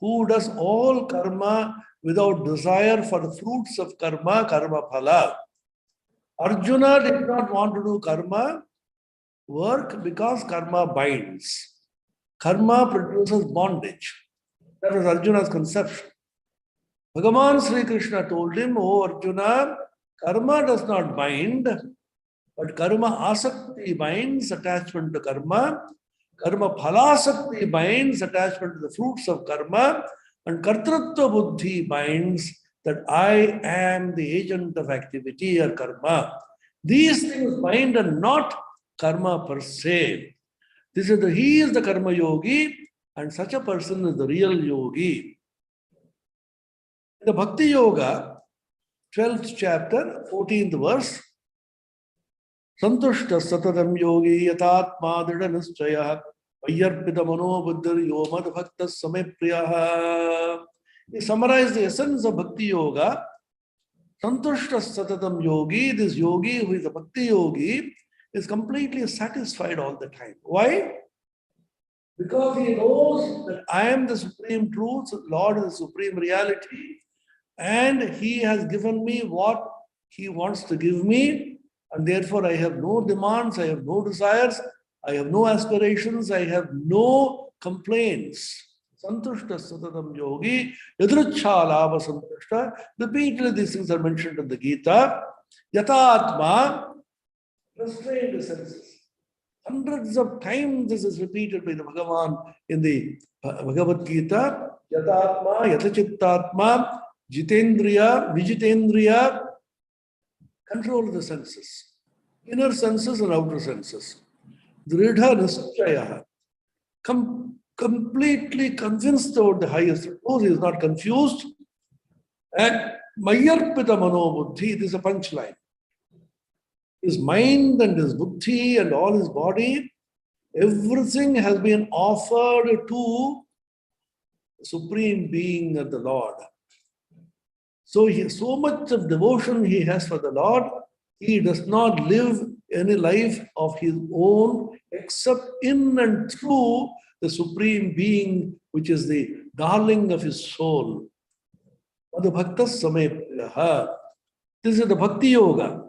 who does all karma without desire for the fruits of karma, karma phala. Arjuna did not want to do karma work because karma binds. Karma produces bondage. That was Arjuna's conception. Bhagavan Sri Krishna told him, "Oh Arjuna, karma does not bind, but karma asakti binds, attachment to karma. Karma phalasakti binds, attachment to the fruits of karma. And kartritva buddhi binds, that I am the agent of activity or karma. These things bind and not karma per se." He is the karma yogi, and such a person is the real yogi. In the Bhakti Yoga, 12th chapter, 14th verse, Santushta satadam yogi yatatma dridha nischaya Vayyarpita mano buddhir yomad bhaktas samepriyaha. He summarized the essence of Bhakti Yoga. Santushta satatam yogi, this yogi who is a Bhakti yogi, is completely satisfied all the time. Why? Because he knows that I am the supreme truth, Lord is the supreme reality, and he has given me what he wants to give me, and therefore I have no demands, I have no desires, I have no aspirations, I have no complaints. Santushta satatam yogi, yadrucha lava santushta. Repeatedly these things are mentioned in the Gita. Yatatma, restrained the senses. Hundreds of times this is repeated by the Bhagavan in the Bhagavad-Gita. Yatatma, yatachittatma, jitendriya, vijitendriya. Control the senses. Inner senses and outer senses. Dridha nischaya. Completely convinced about the highest truth. He is not confused. And mayarpita manobuddhi, this is a punchline. His mind and his buddhi and all his body, everything has been offered to the Supreme Being of the Lord. So so much of devotion he has for the Lord, he does not live any life of his own except in and through the Supreme Being, which is the darling of his soul. This is the Bhakti Yoga.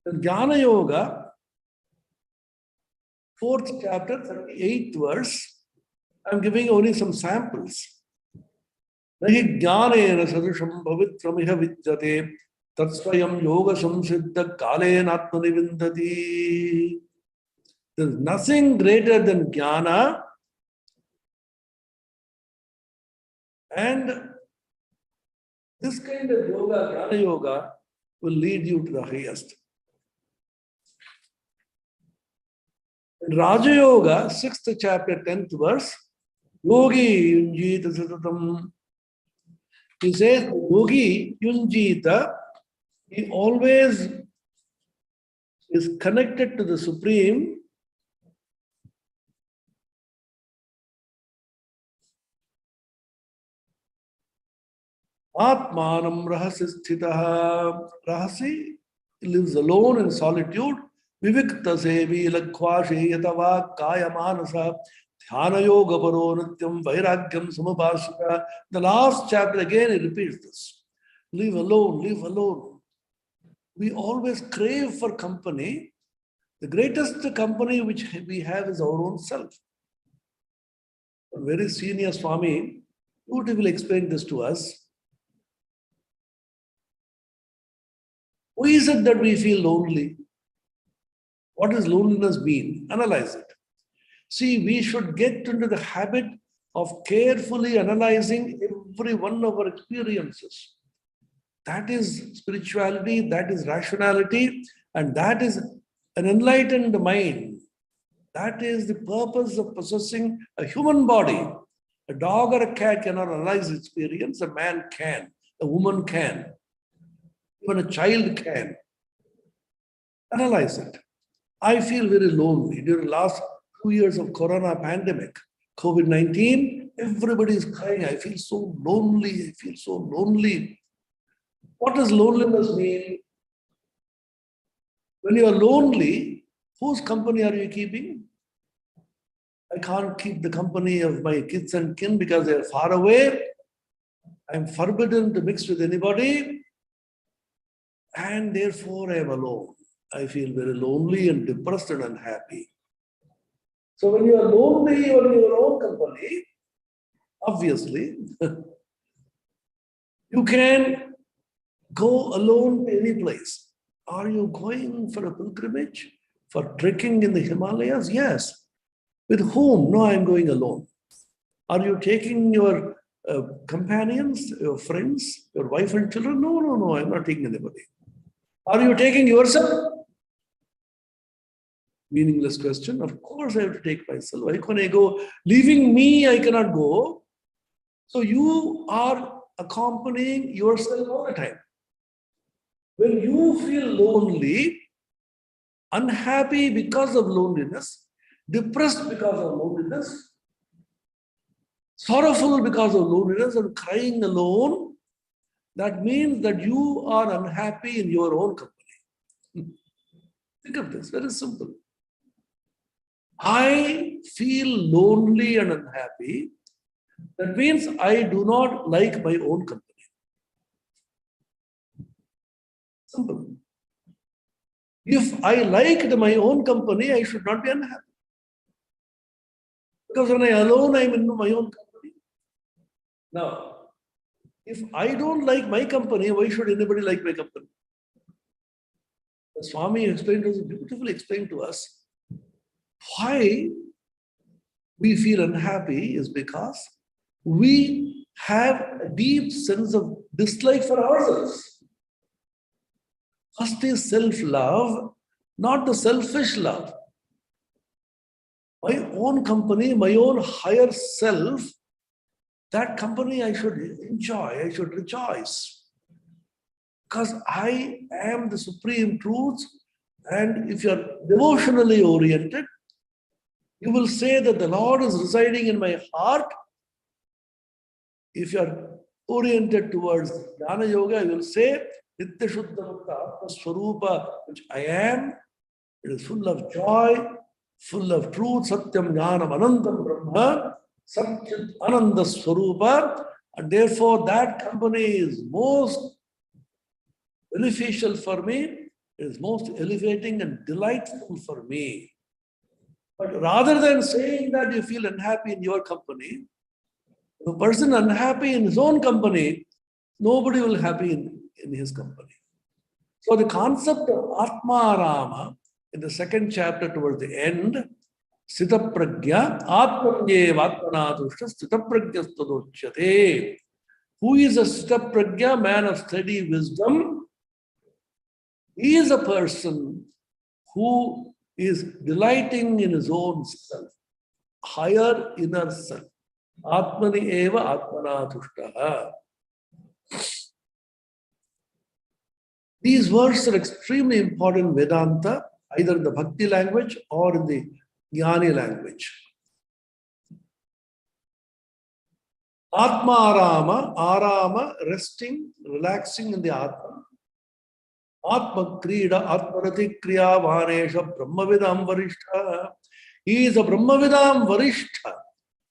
The Jnana Yoga, 4th chapter, 38th verse, I'm giving only some samples. Nahi jnanena sadrisham pavitramiha vidyate tatsvayam yoga samsiddha kalena atmanivindati. There is nothing greater than jnana, and this kind of yoga, jnana yoga, will lead you to the highest. In Raja Yoga, 6th chapter, 10th verse, Yogi Yunjita Satatam. He says, Yogi Yunjita, he always is connected to the Supreme. Atmanam rahasi sthitaha. Rahasi lives alone in solitude. Vivikta sevi lakhvashi yatava kaya manasa dhyana yoga paro nityam vairagyam samabhashika. The last chapter again he repeats this. Live alone, live alone. We always crave for company. The greatest company which we have is our own self. A very senior Swami beautifully explained this to us. Why is it that we feel lonely? What does loneliness mean? Analyze it. See, we should get into the habit of carefully analyzing every one of our experiences. That is spirituality, that is rationality, and that is an enlightened mind. That is the purpose of possessing a human body. A dog or a cat cannot analyze experience, a man can, a woman can, even a child can. Analyze it. I feel very lonely. During the last 2 years of Corona pandemic, COVID-19, everybody is crying. I feel so lonely. I feel so lonely. What does loneliness mean? When you are lonely, whose company are you keeping? I can't keep the company of my kids and kin because they are far away. I'm forbidden to mix with anybody. And therefore I am alone. I feel very lonely and depressed and unhappy. So when you are lonely or in your own company, obviously, you can go alone to any place. Are you going for a pilgrimage? For trekking in the Himalayas? Yes. With whom? No, I'm going alone. Are you taking your companions, your friends, your wife and children? No, no, no, I'm not taking anybody. Are you taking yourself? Meaningless question. Of course, I have to take myself. Why can I go? Leaving me, I cannot go. So you are accompanying yourself all the time. When you feel lonely, unhappy because of loneliness, depressed because of loneliness, sorrowful because of loneliness and crying alone, that means that you are unhappy in your own company. Think of this, very simple. I feel lonely and unhappy. That means I do not like my own company. Simple. If I liked my own company, I should not be unhappy. Because when I alone, I'm in my own company. Now, if I don't like my company, why should anybody like my company? The Swami explained to us, beautifully explained to us, why we feel unhappy is because we have a deep sense of dislike for ourselves. First is self-love, not the selfish love. My own company, my own higher self, that company I should enjoy, I should rejoice. Because I am the supreme truth, and if you're devotionally oriented, you will say that the Lord is residing in my heart. If you're oriented towards Jnana Yoga, you will say, Nitya Shuddha Mukta Atma Swarupa, which I am. It is full of joy, full of truth, Satyam Jnanam Anantam Brahma, Satyam Ananda Swarupa, and therefore that company is most beneficial for me, it is most elevating and delightful for me. But rather than saying that you feel unhappy in your company, a person unhappy in his own company, nobody will be happy in his company. So the concept of Atma Rama in the second chapter towards the end, Sthita Prajna, Atmanyeva Atmanatushta, Sthita Prajna Stadochyate. Who is a Sthita Prajna, man of steady wisdom? He is a person who is delighting in his own self, higher inner self. Atmani eva atmanatushtaha. These words are extremely important in Vedanta, either in the Bhakti language or in the Jnani language. Atma arama, arama, resting, relaxing in the Atma. Atma krida, atmarati kriya vanesha, brahmavidam varishtha. He is a brahmavidam varishtha.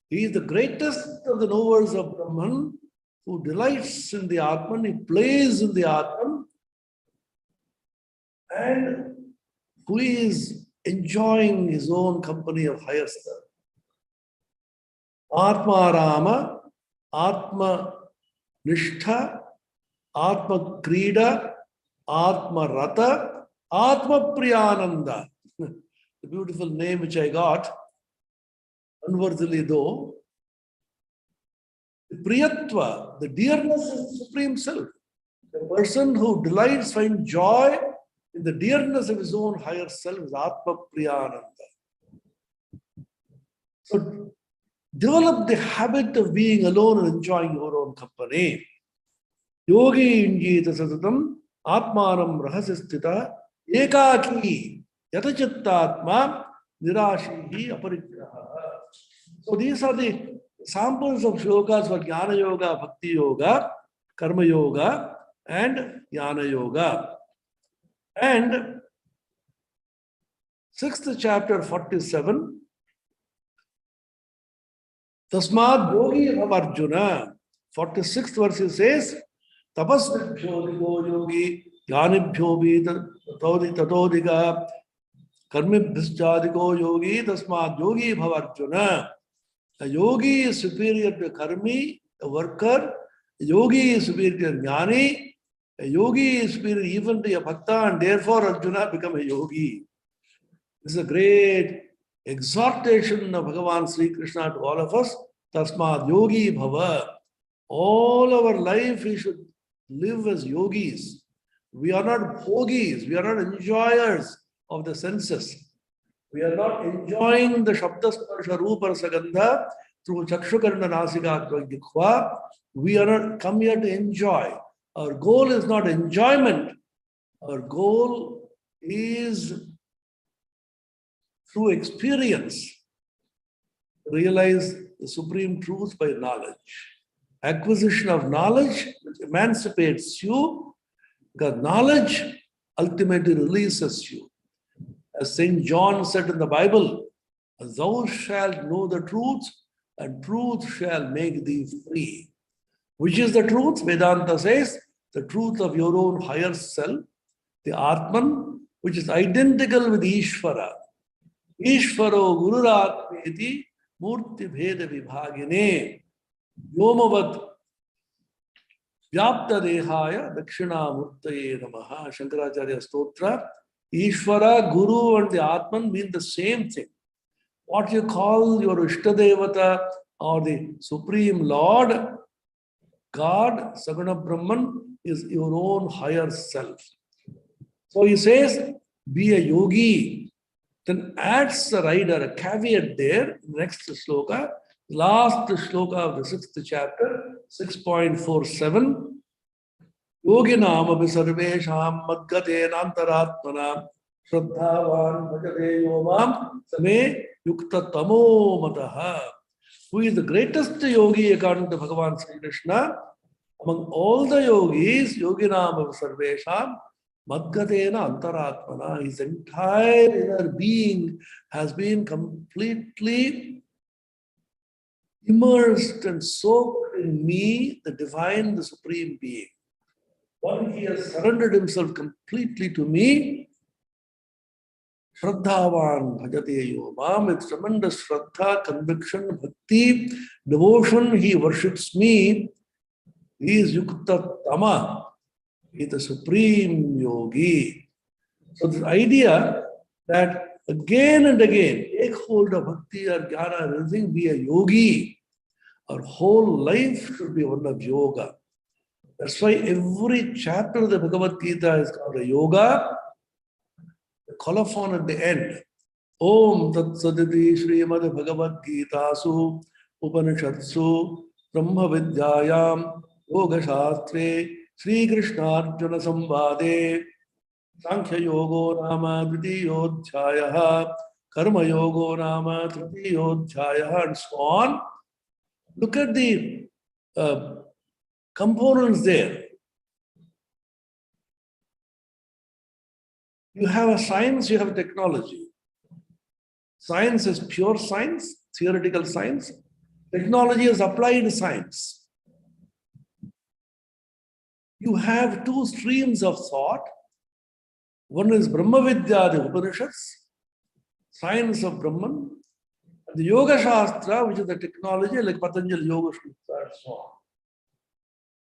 He is the greatest of the knowers of Brahman, who delights in the Atman, he plays in the Atman, and who is enjoying his own company of higher self. Atma Rama, Atma Nishtha, Atma Krida, Atma Rata, Atmapriyananda. The beautiful name which I got, unworthily though. The Priyatva, the dearness is the Supreme Self. The person who delights, finds joy in the dearness of his own higher self is Atmapriyananda. So develop the habit of being alone and enjoying your own company. Yogi injita satatam atmanam rahasistita ekaki yatachittatma nirashihi aparigraha. So these are the samples of shlokas for Jnana Yoga, Bhakti Yoga, Karma Yoga, and Jnana Yoga. And 6th chapter 47, Tasmad Yogi of Arjuna. 46th verse says, Tapasvibhyo digo yogi, Jnanibhyo bhi tatodika, Karmibhishchadigo yogi, Tasmad Yogi bhav Arjuna. A yogi is superior to a karmi, a worker. A yogi is superior to a jnani. A yogi is superior even to a bhakta, and therefore Arjuna become a yogi. This is a great exhortation of Bhagavan Sri Krishna to all of us. Tasmad yogi bhava. All our life we should live as yogis. We are not bhogis. We are not enjoyers of the senses. We are not enjoying the Shabda Sparsha Rupa Sagandha through Chakshukarna Nasika Dikwa. We are not come here to enjoy. Our goal is not enjoyment. Our goal is through experience, realize the supreme truth by knowledge. Acquisition of knowledge which emancipates you, because knowledge ultimately releases you. As St. John said in the Bible, thou shalt know the truth, and truth shall make thee free. Which is the truth? Vedanta says, the truth of your own higher self, the Atman, which is identical with Ishvara. Ishvaro Gururatmeti Murti Bheda Vibhagine Yomavat Vyapta Dehaya Dakshina Murtaye Namaha. Shankaracharya Stotra. Ishvara, Guru and the Atman mean the same thing. What you call your Ishtadevata or the Supreme Lord, God, Saguna Brahman, is your own higher self. So he says, be a yogi. Then adds the writer a caveat there, next sloka, last sloka of the 6th chapter, 6.47. Yoginam abhi sarvesham madgate nantaratmana shraddhavan bhajate yomam same yukta tamo mataha. Who is the greatest yogi according to Bhagavan Sri Krishna? Among all the yogis, Yoginam abhi sarvesham madgatena antaratmana. His entire inner being has been completely immersed and soaked in me, the divine, the supreme being. When he has surrendered himself completely to me, Shraddhavan bhajate yomam, with tremendous Shraddha, conviction, bhakti, devotion, he worships me. He is Yukta Tama. He is the supreme yogi. So this idea that again and again, take hold of bhakti or jnana or anything, be a yogi. Our whole life should be one of yoga. That's why every chapter of the Bhagavad-Gita is called a yoga. The colophon at the end. Om Tat Saditi Srimad Bhagavad-Gita Su Upanishatsu Brahma Vidyayam Yoga Shastre Sri Krishna Arjuna Sambhade Sankhya Yogo Nama Dvitiyodhyaya Karma Yogo Nama Tritiyodhyaya and so on. Look at the components there. You have a science, you have technology. Science is pure science, theoretical science. Technology is applied science. You have two streams of thought. One is Brahma Vidya, the Upanishads, science of Brahman, and the Yoga Shastra, which is the technology like Patanjali Yoga Sutra and so on.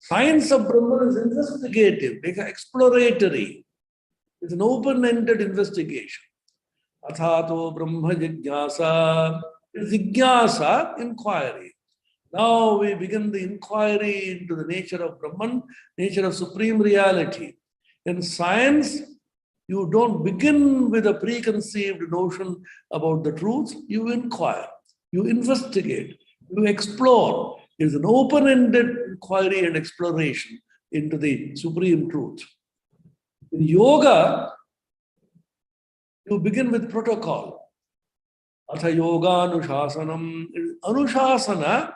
Science of Brahman is investigative, exploratory. It's an open-ended investigation. Athato Brahma Jigyasa. It's Jigyasa, inquiry. Now we begin the inquiry into the nature of Brahman, nature of supreme reality. In science, you don't begin with a preconceived notion about the truth. You inquire, you investigate, you explore. It's an open-ended inquiry and exploration into the supreme truth. In yoga, you begin with protocol. Atha yoga anushasanam. Anushasana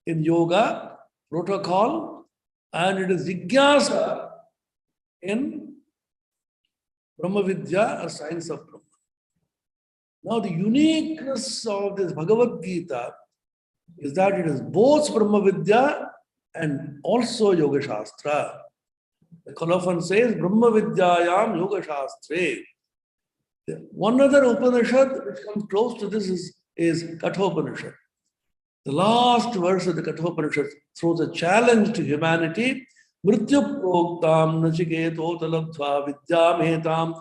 in yoga, protocol, and it is jigyasa in Brahma Vidya, or science of Brahma. Now the uniqueness of this Bhagavad-Gita is that it is both Brahma Vidya and also Yoga Shastra. The colophon says, Brahma Vidyayam Yoga Shastre. One other Upanishad which comes close to this is Kathopanishad. The last verse of the Kathopanishad throws a challenge to humanity. Mrityu proktam nachiketo talabdva vidyametam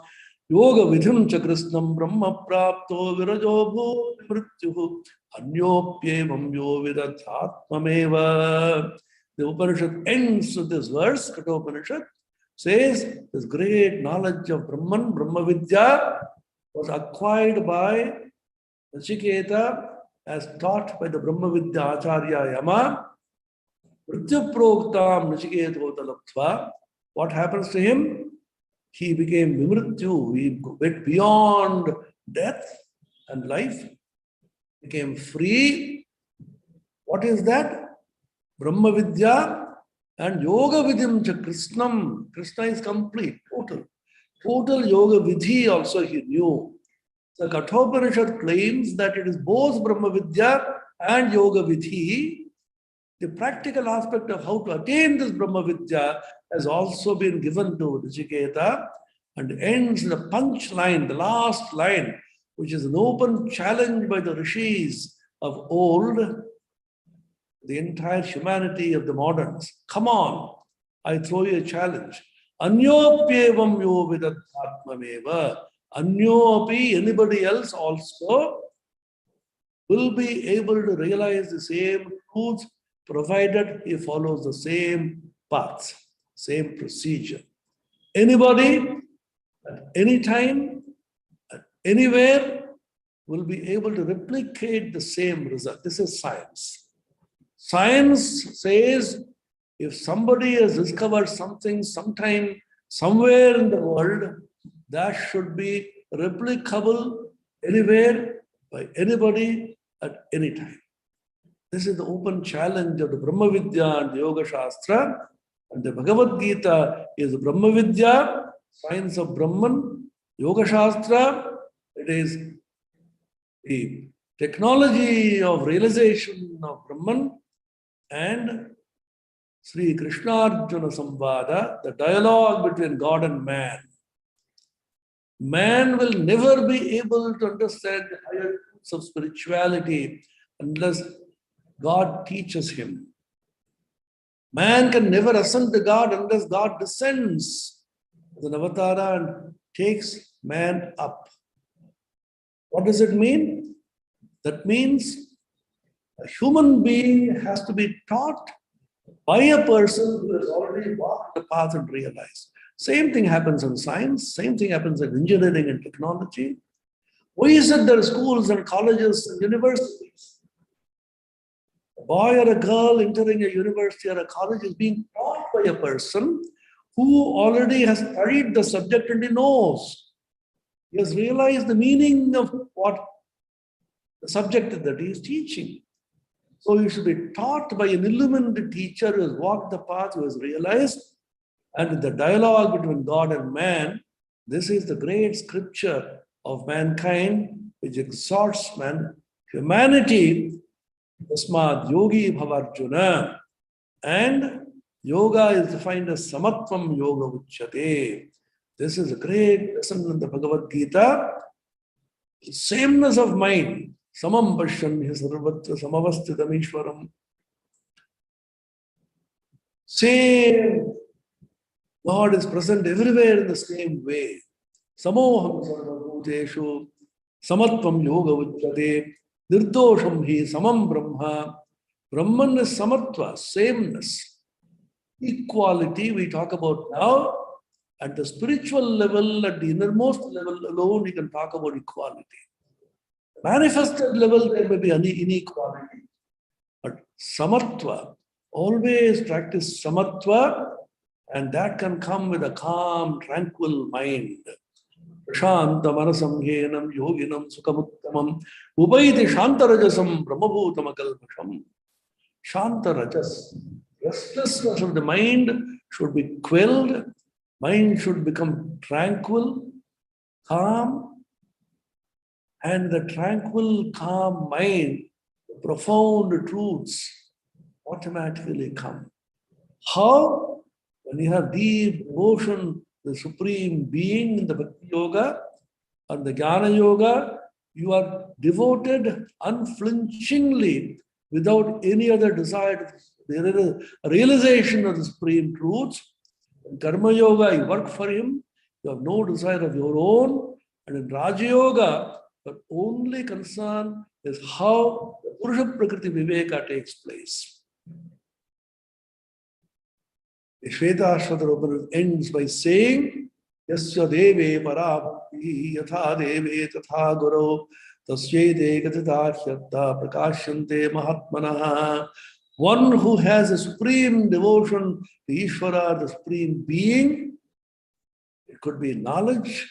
yoga vidhim chakrisnam brahma prapto virajo bho mrityuhu anyopyevam yo vidathatmameva. The Upanishad ends with this verse, Kathopanishad, says this great knowledge of Brahman, Brahma Vidya, was acquired by Nachiketa as taught by the Brahma Vidya Acharya Yama. Mrityu proktam Nachiketo talabdva. What happens to him? He became Vimrityu. He went beyond death and life, became free. What is that? Brahma Vidya and Yoga Vidhim cha Krishnam. Krishna is complete, total. Total Yoga Vidhi also he knew. The Kathopanishad claims that it is both Brahma Vidya and Yoga Vidhi. The practical aspect of how to attain this Brahma Vidya has also been given to Nachiketa, and ends in the punch line, the last line, which is an open challenge by the rishis of old, the entire humanity of the moderns. Come on, I throw you a challenge. Anyopyevam yo vidatmatmameva. Anyopi, anybody else also will be able to realize the same truth, provided he follows the same path, same procedure. Anybody, at any time, at anywhere, will be able to replicate the same result. This is science. Science says if somebody has discovered something sometime, somewhere in the world, that should be replicable anywhere by anybody at any time. This is the open challenge of the Brahma Vidya and the Yoga Shastra. And the Bhagavad-Gita is Brahma Vidya, science of Brahman. Yoga Shastra, it is the technology of realization of Brahman. And Sri Krishna Arjuna Samvada, the dialogue between God and man. Man will never be able to understand the higher truths of spirituality unless God teaches him. Man can never ascend to God unless God descends as an avatara and takes man up. What does it mean? That means a human being has to be taught by a person who has already walked the path and realized. Same thing happens in science, same thing happens in engineering and technology. Why is it there are schools and colleges and universities? A boy or a girl entering a university or a college is being taught by a person who already has studied the subject and he knows. He has realized the meaning of what the subject that he is teaching. So you should be taught by an illumined teacher who has walked the path, who has realized. And the dialogue between God and man, this is the great scripture of mankind, which exhorts humanity. Tasmad yogi bhavarjuna. And yoga is defined as samatvam yoga uchyate. This is a great lesson in the Bhagavad-Gita. Sameness of mind. Samam pashan sarvatra samavasthitam ishwaram. Same. God is present everywhere in the same way. Samoham sarvabhuteshu samatvam yoga uchyate. Nirdosham hi samam brahma. Brahman is samatva, sameness. Equality we talk about now. At the spiritual level, at the innermost level alone, we can talk about equality. Manifested level, there may be inequality. But samatva, always practice samatva, and that can come with a calm, tranquil mind. Shanta manasam yenam yoginam sukhamuttamam upaiti shantarajasam brahmabhutamakalpasham. Shantarajas, restlessness of the mind should be quelled. Mind should become tranquil, calm, and the tranquil, calm mind, the profound truths automatically come. How? When you have deep devotion, the Supreme Being in the Bhakti Yoga and the Jnana Yoga, you are devoted unflinchingly without any other desire. There is a realization of the Supreme Truths. In Karma Yoga, you work for him, you have no desire of your own. And in Raja Yoga, the only concern is how the Purusha Prakriti Viveka takes place. The Shvetashvatara ends by saying, Yasya deve parabhakti yatha deve tatha guru tasyete gatita hyatta prakashyante mahatmanaha. One who has a supreme devotion to Ishvara, the Supreme Being, it could be knowledge,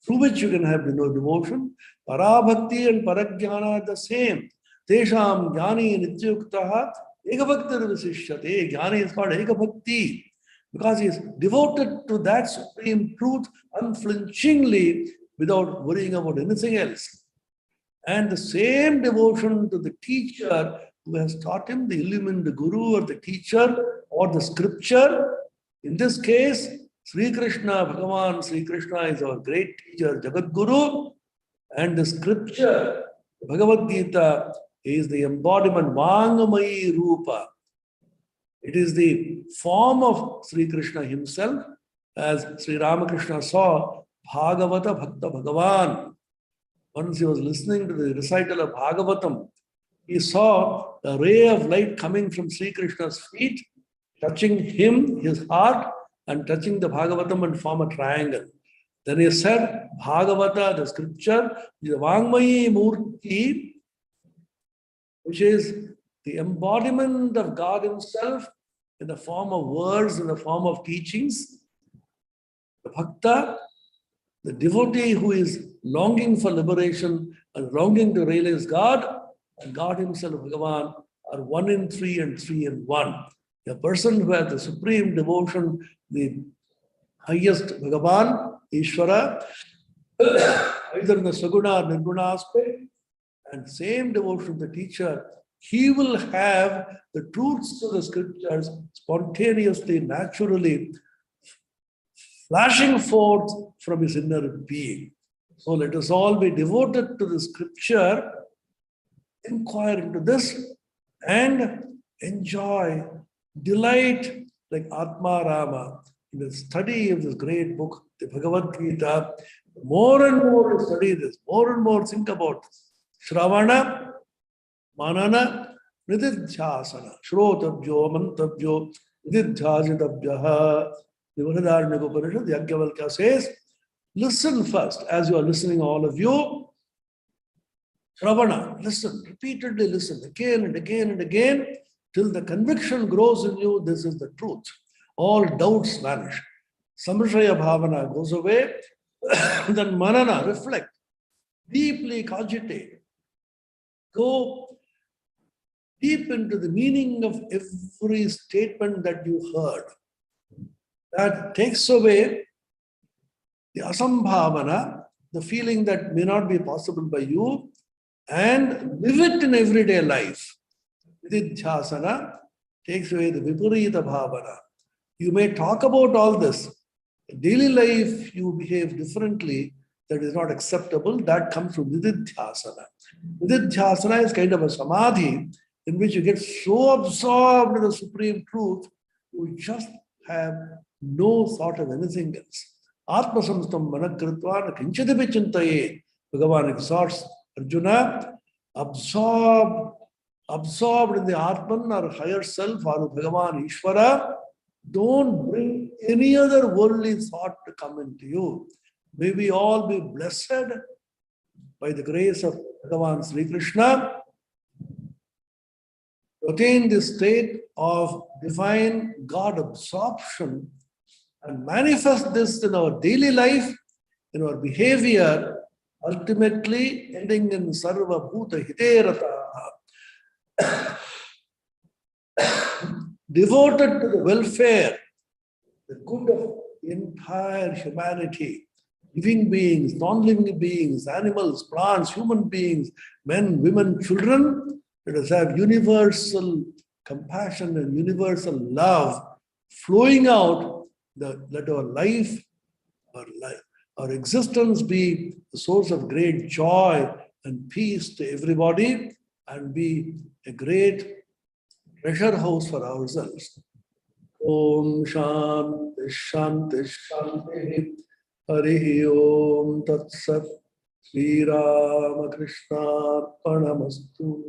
through which you can have devotion. Parabhakti and Parajnana are the same. Tesham Jnani Nityuktaha Ekabhakti Visishyate. Jnani is called Ekabhakti because he is devoted to that supreme truth unflinchingly without worrying about anything else. And the same devotion to the teacher who has taught him, the illumined guru or the teacher or the scripture. In this case, Sri Krishna, Bhagavan Sri Krishna is our great teacher, Jagat Guru, and the scripture, Bhagavad-Gita, is the embodiment, Vangamayi Rupa. It is the form of Sri Krishna himself, as Sri Ramakrishna saw, Bhagavata Bhakta Bhagavan. Once he was listening to the recital of Bhagavatam, he saw a ray of light coming from Sri Krishna's feet, touching him, his heart, and touching the Bhagavatam and form a triangle. Then he said, Bhagavata, the scripture, is a Vangmayi Murti, which is the embodiment of God himself in the form of words, in the form of teachings. The Bhakta, the devotee who is longing for liberation and longing to realize God, and God himself, Bhagavan, are 1 in 3 and 3 in 1. A person who has the supreme devotion, the highest Bhagavan, Ishvara, either in the Saguna or Nirguna aspect, and same devotion to the teacher, he will have the truths of the scriptures spontaneously, naturally, flashing forth from his inner being. So let us all be devoted to the scripture, inquire into this, and enjoy, delight like Atma Rama in the study of this great book, the Bhagavad-Gita. More and more to study this, more and more think about this. Shravana, Manana, Nididhyasana, Shrotabhyo, Mantabhyo, Nididhyasitabhyaha. The Bhagavad-Gita Upanishad, Yajnavalkya says, listen first, as you are listening, all of you. Shravana, listen, repeatedly listen, again and again and again, till the conviction grows in you, this is the truth. All doubts vanish. Samshaya bhavana goes away. Then manana, reflect, deeply cogitate. Go deep into the meaning of every statement that you heard. That takes away the asambhavana, the feeling that may not be possible by you, and live it in everyday life. Vididhyasana takes away the viparita bhavana. You may talk about all this. In daily life, you behave differently. That is not acceptable. That comes from vididhyasana. Vididhyasana is kind of a samadhi in which you get so absorbed in the supreme truth, you just have no thought of anything else. Atma samstam manakritva na kinchadipi chintaye. Bhagavan exhorts Arjuna, absorbed in the Atman or higher self or Bhagavan Ishvara. Don't bring any other worldly thought to come into you. May we all be blessed by the grace of Bhagavan Sri Krishna to attain this state of divine God absorption and manifest this in our daily life, in our behavior, ultimately ending in Sarva Bhuta Hiterata, devoted to the welfare, the good of the entire humanity, living beings, non-living beings, animals, plants, human beings, men, women, children. Let us have universal compassion and universal love flowing out. Let our life, our existence be a source of great joy and peace to everybody, and be a great treasure house for ourselves. Om Shanti Shanti Shanti Harihi Om Tat Sat Sri Ramakrishna Arpanamastu.